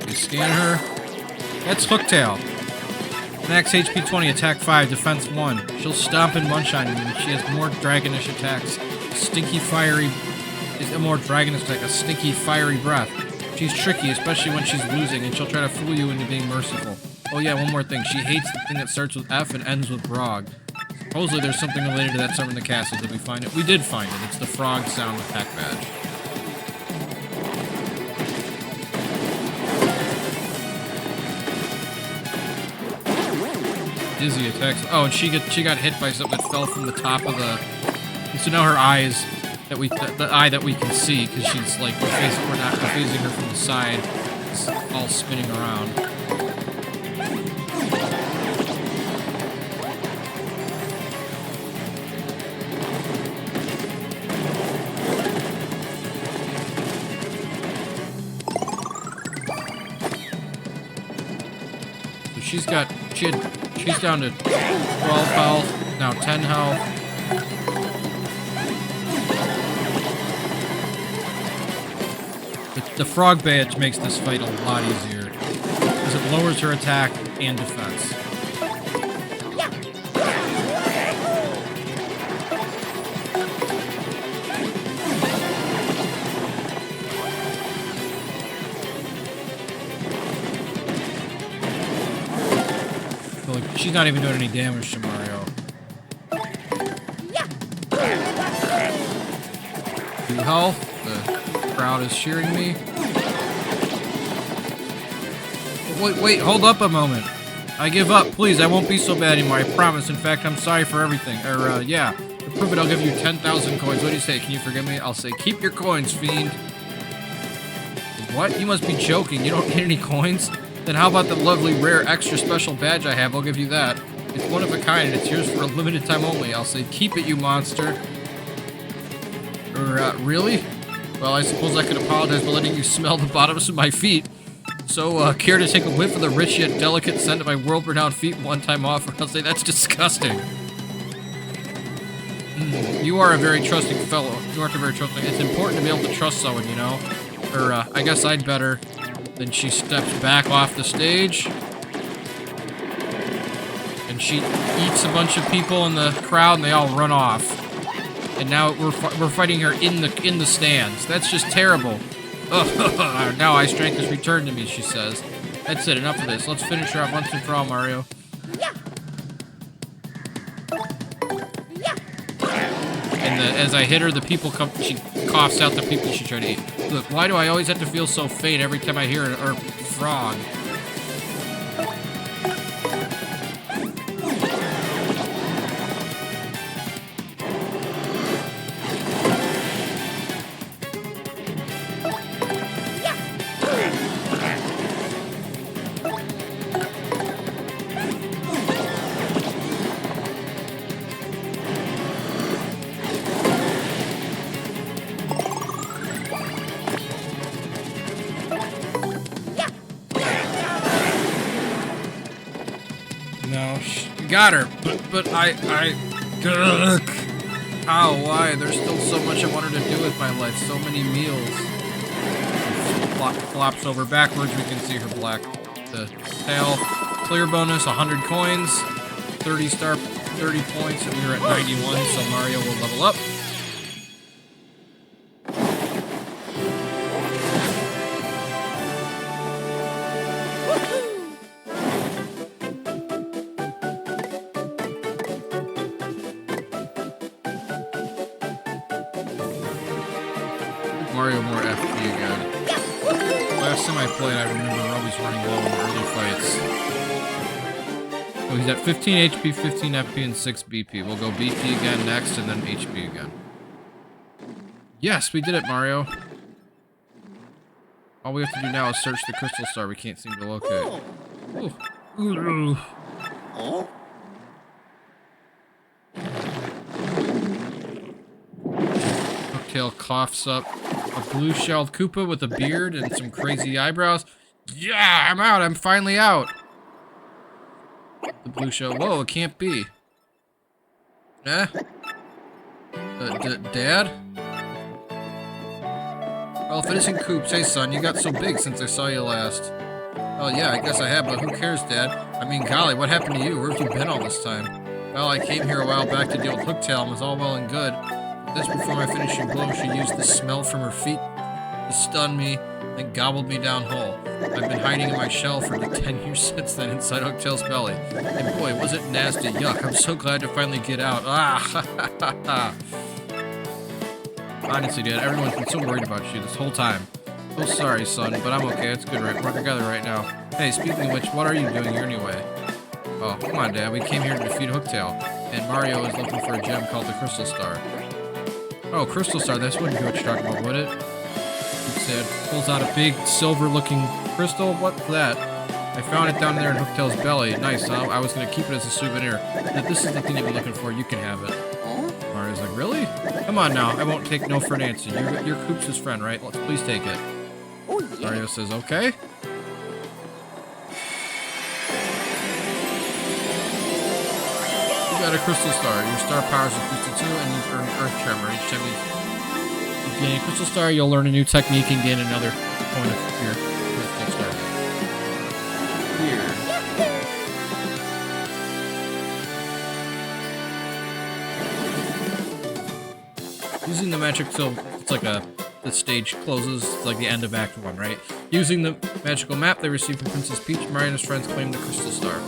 We scan her. That's Hooktail. Max HP 20, attack 5, defense 1. She'll stomp and munch on you, and she has more dragonish attacks. Stinky fiery... is a more dragonish attack, a stinky fiery breath. She's tricky, especially when she's losing, and she'll try to fool you into being merciful. Oh yeah, one more thing. She hates the thing that starts with F and ends with Brog. Supposedly there's something related to that somewhere in the castle. Did we find it? We did find it. It's the frog sound attack badge. Dizzy attacks. Oh, and she got hit by something that fell from the top of the... And so now her eyes, the eye that we can see, because she's like, we're facing her from the side, it's all spinning around. So she's down to 12 health, now 10 health. The frog badge makes this fight a lot easier, because it lowers her attack and defense. So, like, she's not even doing any damage to Mario. 2 health. The crowd is cheering me. Wait, hold up a moment. I give up, please. I won't be so bad anymore. I promise. In fact, I'm sorry for everything. Yeah. To prove it, I'll give you 10,000 coins. What do you say? Can you forgive me? I'll say, keep your coins, fiend. What? You must be joking. You don't get any coins? Then how about the lovely, rare, extra special badge I have? I'll give you that. It's one of a kind, and it's yours for a limited time only. I'll say, keep it, you monster. Really? Well, I suppose I could apologize by letting you smell the bottoms of my feet. So, care to take a whiff of the rich yet delicate scent of my world-renowned feet one time off, or I'll say that's disgusting. You are a very trusting fellow. You aren't a very trusting. It's important to be able to trust someone, you know? Or, I guess I'd better. Then she steps back off the stage. And she eats a bunch of people in the crowd, and they all run off. And now we're fighting her in the stands. That's just terrible. Ugh, now my strength has returned to me, she says. That's it, enough of this. Let's finish her off once and for all, Mario. And as I hit her, the people come. She coughs out the people she tried to eat. Look, why do I always have to feel so faint every time I hear a frog? No, got her, but Ugh. How, why? There's still so much I wanted to do with my life, so many meals. Flops over backwards, we can see her black. The tail, clear bonus, 100 coins, 30 points, and we were at 91, so Mario will level up. Mario more FP again. Last time I played, I remember always running low in the early fights. Oh, he's at 15 HP, 15 FP, and 6 BP. We'll go BP again next, and then HP again. Yes, we did it, Mario. All we have to do now is search the crystal star we can't seem to locate. Ooh. Hooktail coughs up a blue-shelled Koopa with a beard and some crazy eyebrows. Yeah, I'm out. I'm finally out. The blue shell. Whoa, it can't be. Eh? Dad? Well, if it isn't Koops, hey son, you got so big since I saw you last. Oh yeah, I guess I have, but who cares, Dad? I mean, golly, what happened to you? Where have you been all this time? Well, I came here a while back to deal with Hooktail and was all well and good. Just before my finishing blow, she used the smell from her feet to stun me and gobbled me down whole. I've been hiding in my shell for the 10 years since then inside Hooktail's belly. And boy, was it nasty. Yuck, I'm so glad to finally get out. Ah, Honestly, Dad, everyone's been so worried about you this whole time. Oh, sorry, son, but I'm okay. It's good, right? We're together right now. Hey, speaking of which, what are you doing here anyway? Oh, come on, Dad. We came here to defeat Hooktail. And Mario is looking for a gem called the Crystal Star. Oh, Crystal Star, that's wouldn't be what you're talking about, would it? He said, pulls out a big silver-looking crystal. What's that? I found it down there in Hooktail's belly. Nice, huh? I was going to keep it as a souvenir. If this is the thing you've been looking for, you can have it. Mario's like, really? Come on now, I won't take no for an answer. You're Koops' friend, right? Let's please take it. Mario says, okay. You got a crystal star. Your star powers are boosted too, and you've earned Earth Tremor. Each time you gain a crystal star, you'll learn a new technique and gain another point of your crystal star. Here. Using the magic, so it's like the stage closes, it's like the end of Act 1, right? Using the magical map they received from Princess Peach, Mario and his friends claimed the crystal star.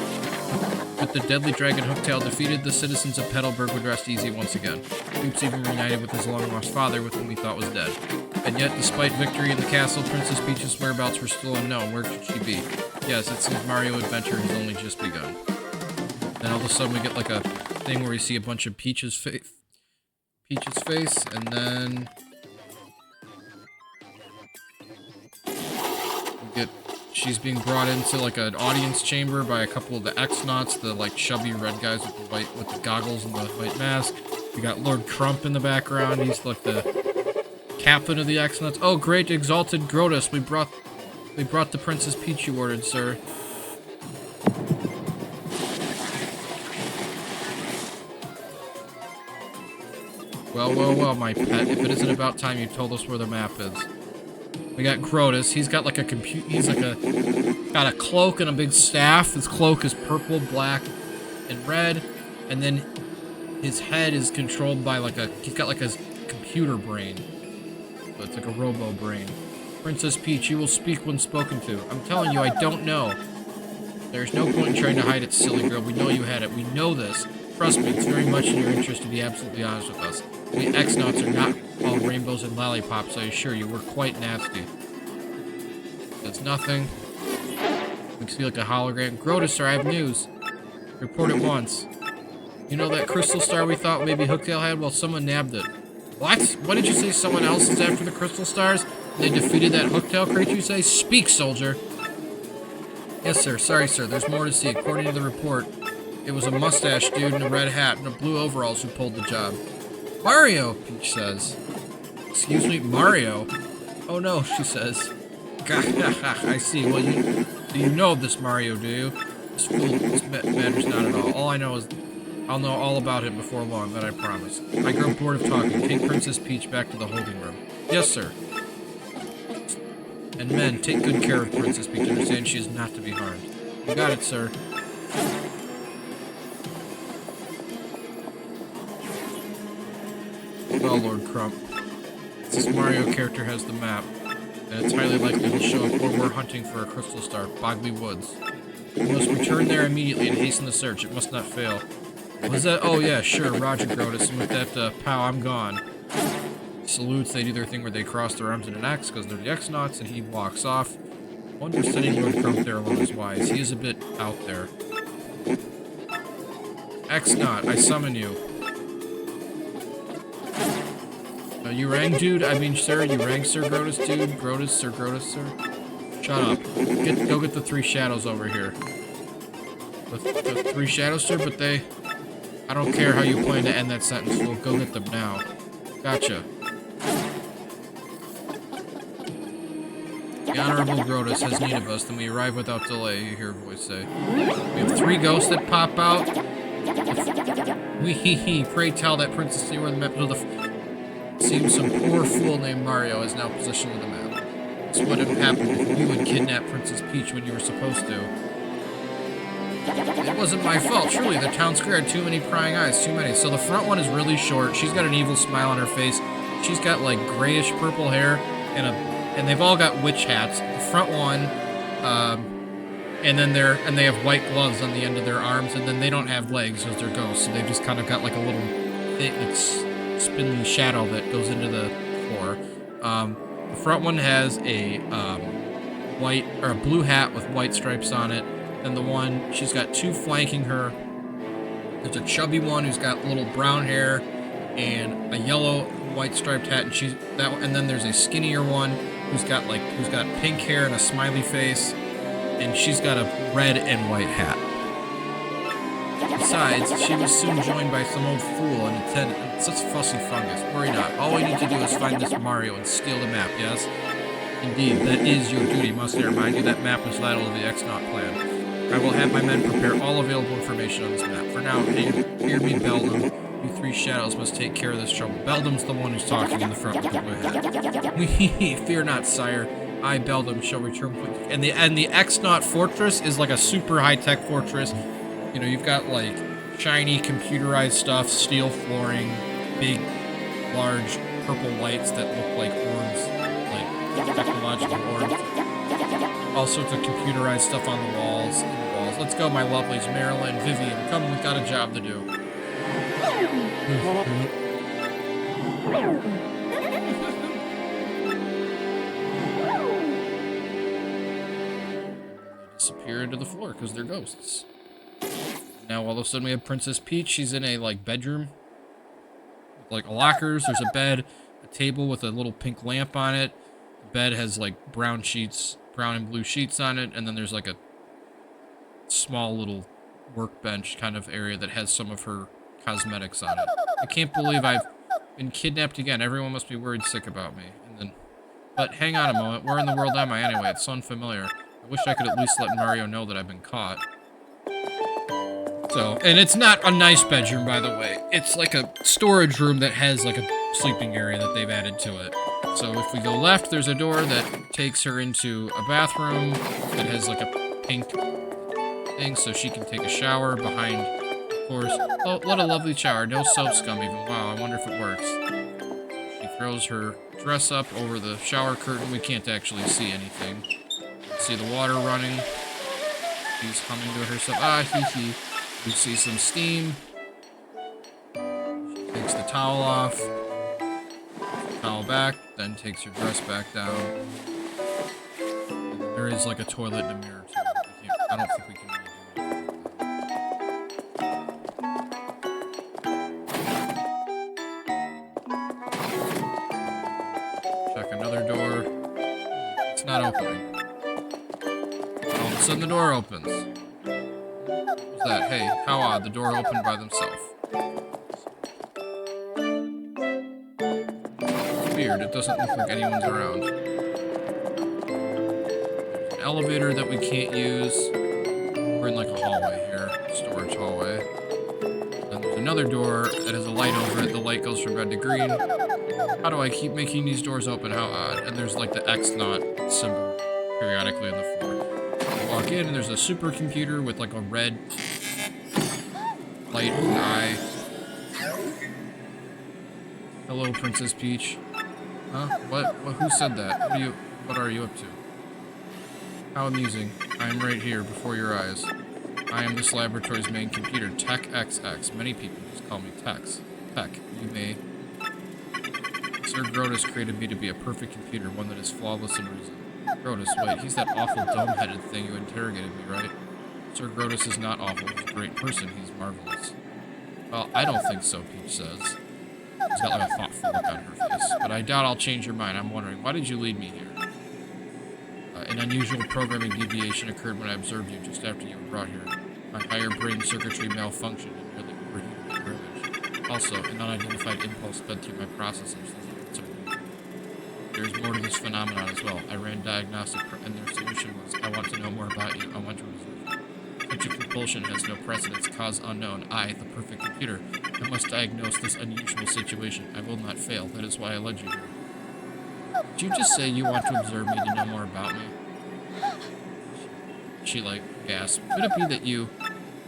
With the deadly dragon Hooktail defeated, the citizens of Petalburg would rest easy once again. Koops even reunited with his long-lost father, with whom he thought was dead. And yet, despite victory in the castle, Princess Peach's whereabouts were still unknown. Where could she be? Yes, it seems Mario adventure has only just begun. Then all of a sudden we get like a thing where we see a bunch of Peach's face, and then she's being brought into like an audience chamber by a couple of the X-Nauts, the like chubby red guys with the goggles and the white mask. We got Lord Crump in the background. He's like the Captain of the X-Nuts. Oh, great, exalted Grotus. We brought the Princess Peach you ordered, sir. Well, my pet. If it isn't about time you told us where the map is. We got Grotus. He's got like a got a cloak and a big staff. His cloak is purple, black, and red. And then his head is controlled by he's got like a computer brain. So it's like a robo brain. Princess Peach, you will speak when spoken to. I'm telling you, I don't know. There's no point in trying to hide it, silly girl. We know you had it. We know this. Trust me, it's very much in your interest to be absolutely honest with us. We X-Nauts are not all rainbows and lollipops, I assure you. We're quite nasty. That's nothing. We see like a hologram. Grotus, sir, I have news. Report at once. You know that crystal star we thought maybe Hooktail had? Well, someone nabbed it. What? What did you say someone else is after the crystal stars? They defeated that Hooktail creature, you say? Speak, soldier! Yes, sir. Sorry, sir. There's more to see. According to the report, it was a mustache dude in a red hat and a blue overalls who pulled the job. Mario, Peach says. Excuse me, Mario? Oh no, she says. I see. Well, you know this Mario, do you? This matters not at all. All I know is I'll know all about him before long, that I promise. I grow bored of talking. Take Princess Peach back to the holding room. Yes, sir. And men, take good care of Princess Peach. Understand she is not to be harmed. You got it, sir. Well, Lord Crump, this Mario character has the map, and it's highly likely he'll show up where we're hunting for a crystal star, Bogley Woods. We must return there immediately and hasten the search. It must not fail. Was that? Oh yeah, sure, Roger Grotus, and with that, pow, I'm gone. Salutes, they do their thing where they cross their arms in an X, because they're the X-Nauts, and he walks off. Wonder if sending Lord Crump there alone is wise. He is a bit out there. X-Naut, I summon you. You rang, dude? I mean, sir, you rang, Sir Grotus, dude? Grotus, sir? Shut up. Go get the three shadows over here. The three shadows, sir, but they... I don't care how you plan to end that sentence, fool. Go get them now. Gotcha. The Honorable Grotus has need of us, then we arrive without delay, you hear a voice say. We have three ghosts that pop out. Wee-hee-hee, pray tell that princess see where the map of the... Seems some poor fool named Mario has now possession of the map. This would have happened if you had kidnapped Princess Peach when you were supposed to. It wasn't my fault, truly. The town square had too many prying eyes, too many. So the front one is really short. She's got an evil smile on her face. She's got like grayish purple hair and they've all got witch hats. The front one, and they have white gloves on the end of their arms, and then they don't have legs because they're ghosts. So they've just kind of got like a little spindly shadow that goes into the floor. The front one has a white or a blue hat with white stripes on it. And the one she's got two flanking her. There's a chubby one who's got little brown hair and a yellow white striped hat, and then there's a skinnier one who's got pink hair and a smiley face, and she's got a red and white hat. Besides, she was soon joined by some old fool and attendant. Such fussy fungus. Worry not. All we need to do is find this Mario and steal the map, yes? Indeed, that is your duty. Must I remind you that map was vital to the X-Naut plan. I will have my men prepare all available information on this map. For now, hear me, Beldam. You three shadows must take care of this trouble. Beldam's the one who's talking in the front with the blue hat. Fear not, sire. I, Beldam, shall return quickly. And the X-Naut fortress is like a super high-tech fortress. You know, you've got like shiny computerized stuff, steel flooring, big, large purple lights that look like orbs, like technological orbs. All sorts of computerized stuff on the walls. Let's go, my lovelies. Marilyn, Vivian, come, we've got a job to do. Disappear into the floor because they're ghosts. Now all of a sudden we have Princess Peach. She's in a like bedroom with like lockers. There's a bed, a table with a little pink lamp on it. The bed has like brown and blue sheets on it, and then there's like a small little workbench kind of area that has some of her cosmetics on it. I can't believe I've Been kidnapped again. Everyone must be worried sick about me. And then, but hang on a moment. Where in the world am I anyway? It's so unfamiliar. I wish I could at least let Mario know that I've been caught. So, and it's not a nice bedroom, by the way. It's like a storage room that has like a sleeping area that they've added to it. So if we go left, there's a door that takes her into a bathroom that has like a pink thing so she can take a shower behind, of course. Oh, what a lovely shower. No soap scum even. Wow, I wonder if it works. She throws her dress up over the shower curtain. We can't actually see anything. See the water running. She's humming to herself. Ah, hee hee. We see some steam. She takes the towel off. Towel back, then takes her dress back down. And there is like a toilet and a mirror too. I don't think we can really do it. Check another door. It's not opening. All of a sudden the door opens. What's that? Hey, how odd. The door opened by themselves. Weird. It doesn't look like anyone's around. There's an elevator that we can't use. We're in like a hallway here. Storage hallway. Then there's another door that has a light over it. The light goes from red to green. How do I keep making these doors open? How odd. And there's like the X naught symbol periodically on the floor. We walk in and there's a supercomputer with like a red light in the eye. Hello, Princess Peach. Huh? What? Who said that? What are you up to? How amusing. I am right here, before your eyes. I am this laboratory's main computer, Tech XX. Many people just call me Tex. Tech, you may. Sir Grotus created me to be a perfect computer, one that is flawless in reason. Grotus, wait, he's that awful dome-headed thing who interrogated me, right? Sir Grotus is not awful, he's a great person, he's marvelous. Well, I don't think so, Peach says. She's got like a thoughtful look on her face. But I doubt I'll change your mind. I'm wondering, why did you lead me here? An unusual programming deviation occurred when I observed you just after you were brought here. My higher brain circuitry malfunctioned and nearly overheated your image. Also, an unidentified impulse sped through my processors. There's more to this phenomenon as well. I ran diagnostic and their solution was, I want to know more about you. I want to observe you. Such a compulsion has no precedence, cause unknown. I, the perfect computer, I must diagnose this unusual situation. I will not fail. That is why I led you here. Did you just say you want to observe me to know more about me? She like, gasped. Could it be that you...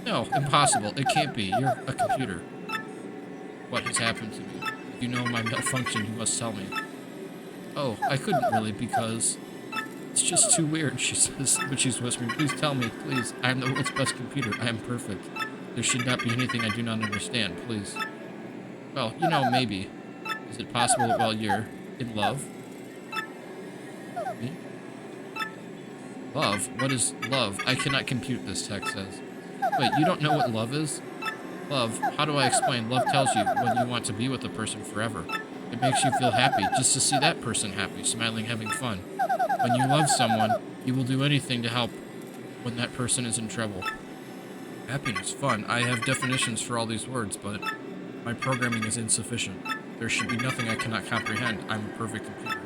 No, impossible. It can't be. You're a computer. What has happened to me? If you know my malfunction, you must tell me. Oh, I couldn't really because... It's just too weird, she says, but she's whispering, please tell me, please. I am the world's best computer. I am perfect. There should not be anything I do not understand, please. Well, you know, maybe. Is it possible that while you're in love? Me? Love? What is love? I cannot compute this, text says. Wait, you don't know what love is? Love, how do I explain? Love tells you when you want to be with a person forever. It makes you feel happy, just to see that person happy, smiling, having fun. When you love someone, you will do anything to help when that person is in trouble. Happiness, fun. I have definitions for all these words, but my programming is insufficient. There should be nothing I cannot comprehend. I'm a perfect computer.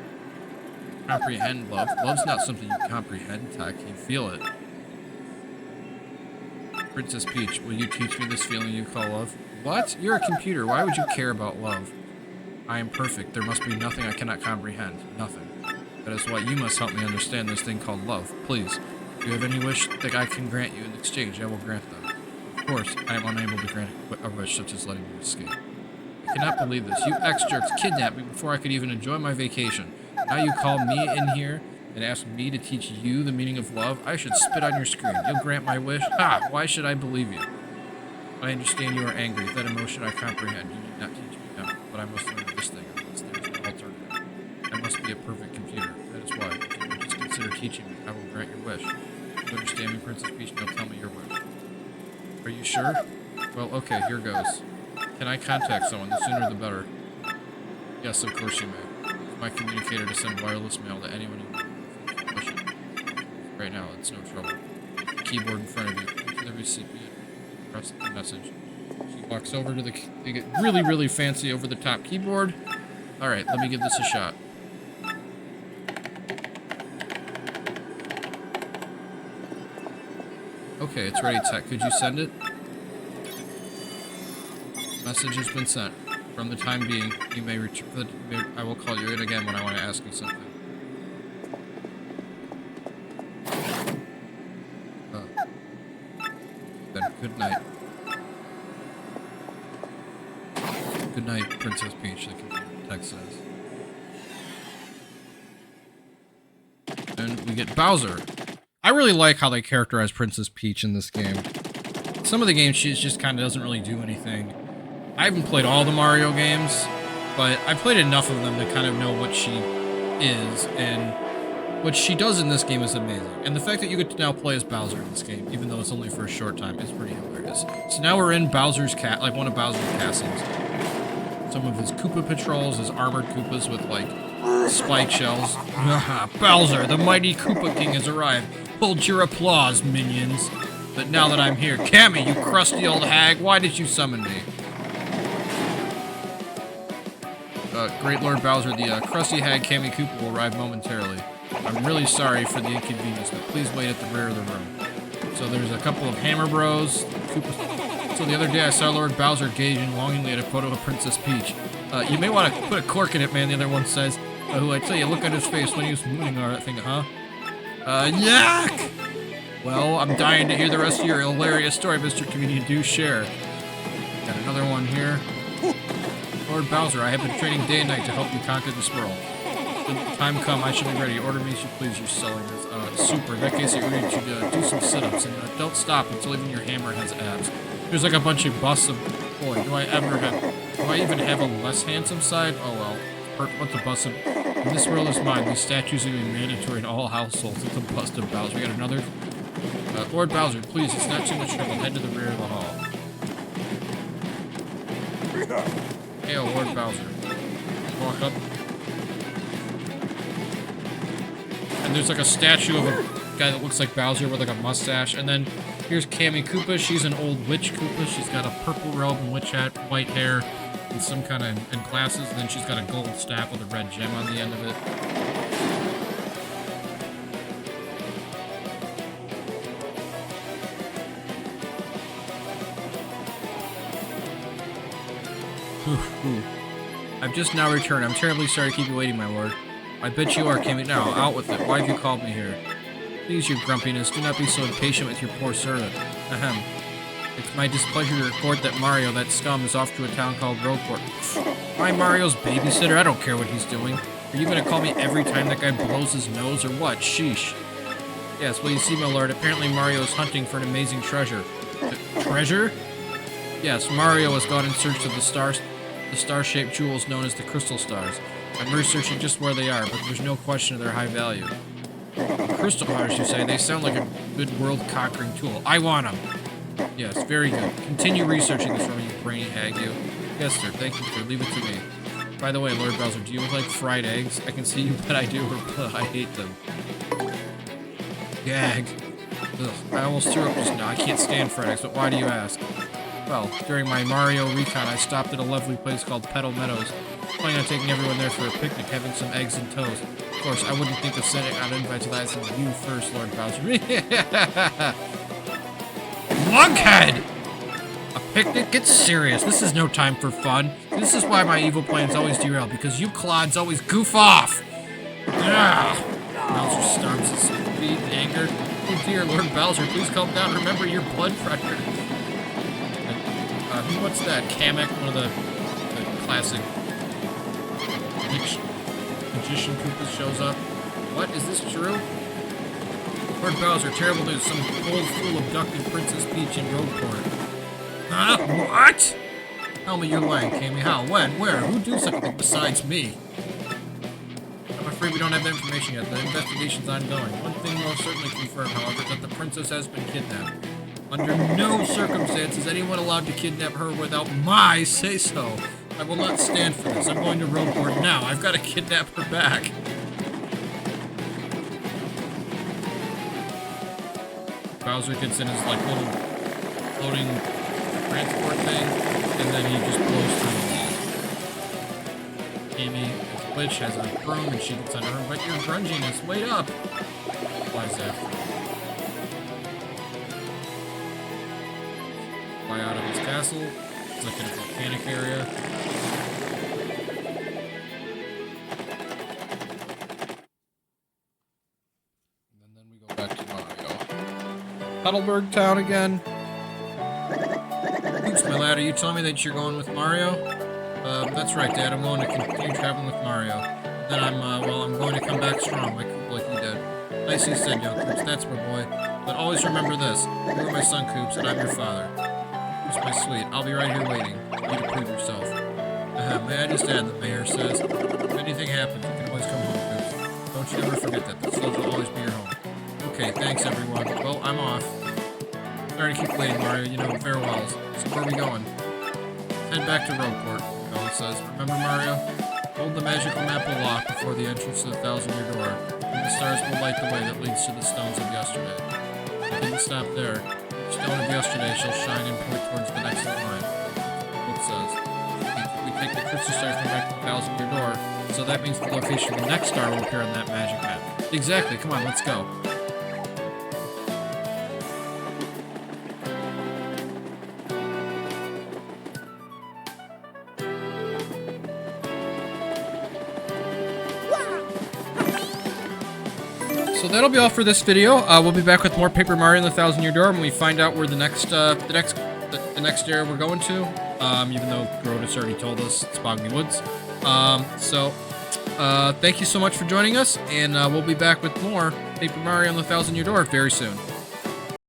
Comprehend love? Love's not something you comprehend, Tech. You feel it. Princess Peach, will you teach me this feeling you call love? What? You're a computer. Why would you care about love? I am perfect. There must be nothing I cannot comprehend. Nothing. That is why you must help me understand this thing called love. Please. If you have any wish that I can grant you in exchange, I will grant them. Of course, I am unable to grant a wish such as letting you escape. I cannot believe this. You ex-jerks kidnapped me before I could even enjoy my vacation. Now you call me in here and ask me to teach you the meaning of love? I should spit on your screen. You'll grant my wish? Ha! Why should I believe you? I understand you are angry. That emotion I comprehend. You need not teach me now, but I must learn this thing unless there is no alternative. I must be a perfect computer. That is why, if you would just consider teaching me, I will grant your wish. You understand me, Princess Peach? Now tell me your wish. Are you sure? Well, okay, here goes. Can I contact someone? The sooner the better. Yes, of course you may. Use my communicator to send wireless mail to anyone who wishes. Right now, it's no trouble. The keyboard in front of you. To the recipient. Press the message. She walks over to they get really, really fancy over-the-top keyboard. All right, let me give this a shot. Okay, it's ready, Tech. Could you send it? Message has been sent. From the time being, you may return. I will call you in again when I want to ask you something. Then good night. Good night, Princess Peach. The text says. And we get Bowser. I really like how they characterize Princess Peach in this game. Some of the games she just kind of doesn't really do anything. I haven't played all the Mario games, but I played enough of them to kind of know what she is, and what she does in this game is amazing. And the fact that you get to now play as Bowser in this game, even though it's only for a short time, is pretty hilarious. So now we're in Bowser's like one of Bowser's castles. Some of his Koopa patrols, his armored Koopas with like spike shells. Bowser, the mighty Koopa King has arrived. Hold your applause, minions. But now that I'm here, Cammy, you crusty old hag, why did you summon me? Great Lord Bowser, the crusty hag Cammy Koopa will arrive momentarily. I'm really sorry for the inconvenience, but please wait at the rear of the room. So there's a couple of Hammer Bros. Koopa. So the other day I saw Lord Bowser gazing longingly at a photo of Princess Peach. You may want to put a cork in it, man, the other one says. Who I tell you, look at his face when he was moving or that thing, huh? Yak! Well, I'm dying to hear the rest of your hilarious story, Mr. Comedian. Do share. Got another one here. Lord Bowser, I have been training day and night to help you conquer this world. When the time come, I shall be ready. Order me as you please. You're selling this. Super. In that case, I order you to do some sit-ups, and don't stop until even your hammer has abs. There's like a bunch of busts of... Boy, do I even have a less handsome side? Oh well. What's a bust of... When this world is mine, these statues will be mandatory in all households. It's a bust of Bowser. We got another... Lord Bowser, please, it's not too much trouble. Head to the rear of the hall. Hail, Lord Bowser. Walk up. And there's like a statue of a guy that looks like Bowser with like a mustache. And then here's Cammy Koopa. She's an old witch Koopa. She's got a purple robe and witch hat, white hair, and some kind of and glasses. And then she's got a gold staff with a red gem on the end of it. I've just now returned. I'm terribly sorry to keep you waiting, my lord. I bet you are, Cammy. Now, out with it. Why have you called me here? Please, your grumpiness. Do not be so impatient with your poor servant. Ahem. It's my displeasure to report that Mario, that scum, is off to a town called Roadport. Am I Mario's babysitter? I don't care what he's doing. Are you gonna call me every time that guy blows his nose or what? Sheesh. Yes, well, you see, my lord, apparently Mario is hunting for an amazing treasure. Treasure? Yes, Mario has gone in search of the star-shaped jewels known as the crystal stars. I'm researching just where they are, but there's no question of their high value. Crystal stars, you say? They sound like a good world-conquering tool. I want them! Yes, very good. Continue researching this for me, you brainy hag, you. Yes, sir. Thank you, sir. Leave it to me. By the way, Lord Bowser, do you like fried eggs? I can see you bet I do, but I hate them. Gag. Ugh, I almost threw up just now. I can't stand fried eggs, but why do you ask? Well, during my Mario recon, I stopped at a lovely place called Petal Meadows. Planning on taking everyone there for a picnic, having some eggs and toast. Of course, I wouldn't think of sending out invites without asking you first, Lord Bowser. Lunkhead! A picnic? Get serious. This is no time for fun. This is why my evil plans always derail, because you clods always goof off! Ugh. Bowser stomps his feet in anger. Oh dear, Lord Bowser, please calm down. Remember your blood pressure. What's that? Kamek, one of the classic magician Koopas shows up. What? Is this true? Lord Bowser, terrible news. Some old fool abducted Princess Peach in Roadport. Huh? What? Tell me you're lying, Cammy. How? When? Where? Who do such a thing besides me? I'm afraid we don't have that information yet. The investigation's ongoing. One thing we'll certainly confirm, however, is that the princess has been kidnapped. Under no circumstances is anyone allowed to kidnap her without my say-so. I will not stand for this. I'm going to Roadport now. I've got to kidnap her back. Bowser gets in his, like, little floating transport thing, and then he just blows through the wall. Amy, as a witch, has a broom, and she gets under him, but your grunginess, wait up! Why is that? Fly out of his castle. It's like in a volcanic area. And then we go back to Mario. Heidelberg Town again. Oops, my lad, are you telling me that you're going with Mario? That's right, Dad. I'm going to continue traveling with Mario. Then I'm going to come back strong, like you did. Nicely said, young Koops. That's my boy. But always remember this. You are my son, Koops, and I'm your father. Koops, my sweet. I'll be right here waiting for you to prove yourself. May I just add, the mayor says, if anything happens, you can always come home, Koops. Don't you ever forget that. This will always be your home. Okay, thanks, everyone. Well, I'm off. Sorry to keep waiting, Mario. You know, farewells. So where are we going? Head back to Roadport, Bella says. Remember, Mario? Hold the magical map aloft before the entrance to the Thousand-Year Door, and the stars will light the way that leads to the stones of yesterday. It didn't stop there. Each stone of yesterday shall shine and point towards the next line. Book says. We take the crystal star from back to the Thousand-Year Door, so that means the location of the next star will appear on that magic map. Exactly. Come on, let's go. So that'll be all for this video. We'll be back with more Paper Mario and the Thousand-Year Door when we find out where the next area we're going to. Even though Grodus already told us it's Boggy Woods. Thank you so much for joining us, and we'll be back with more Paper Mario and the Thousand-Year Door very soon.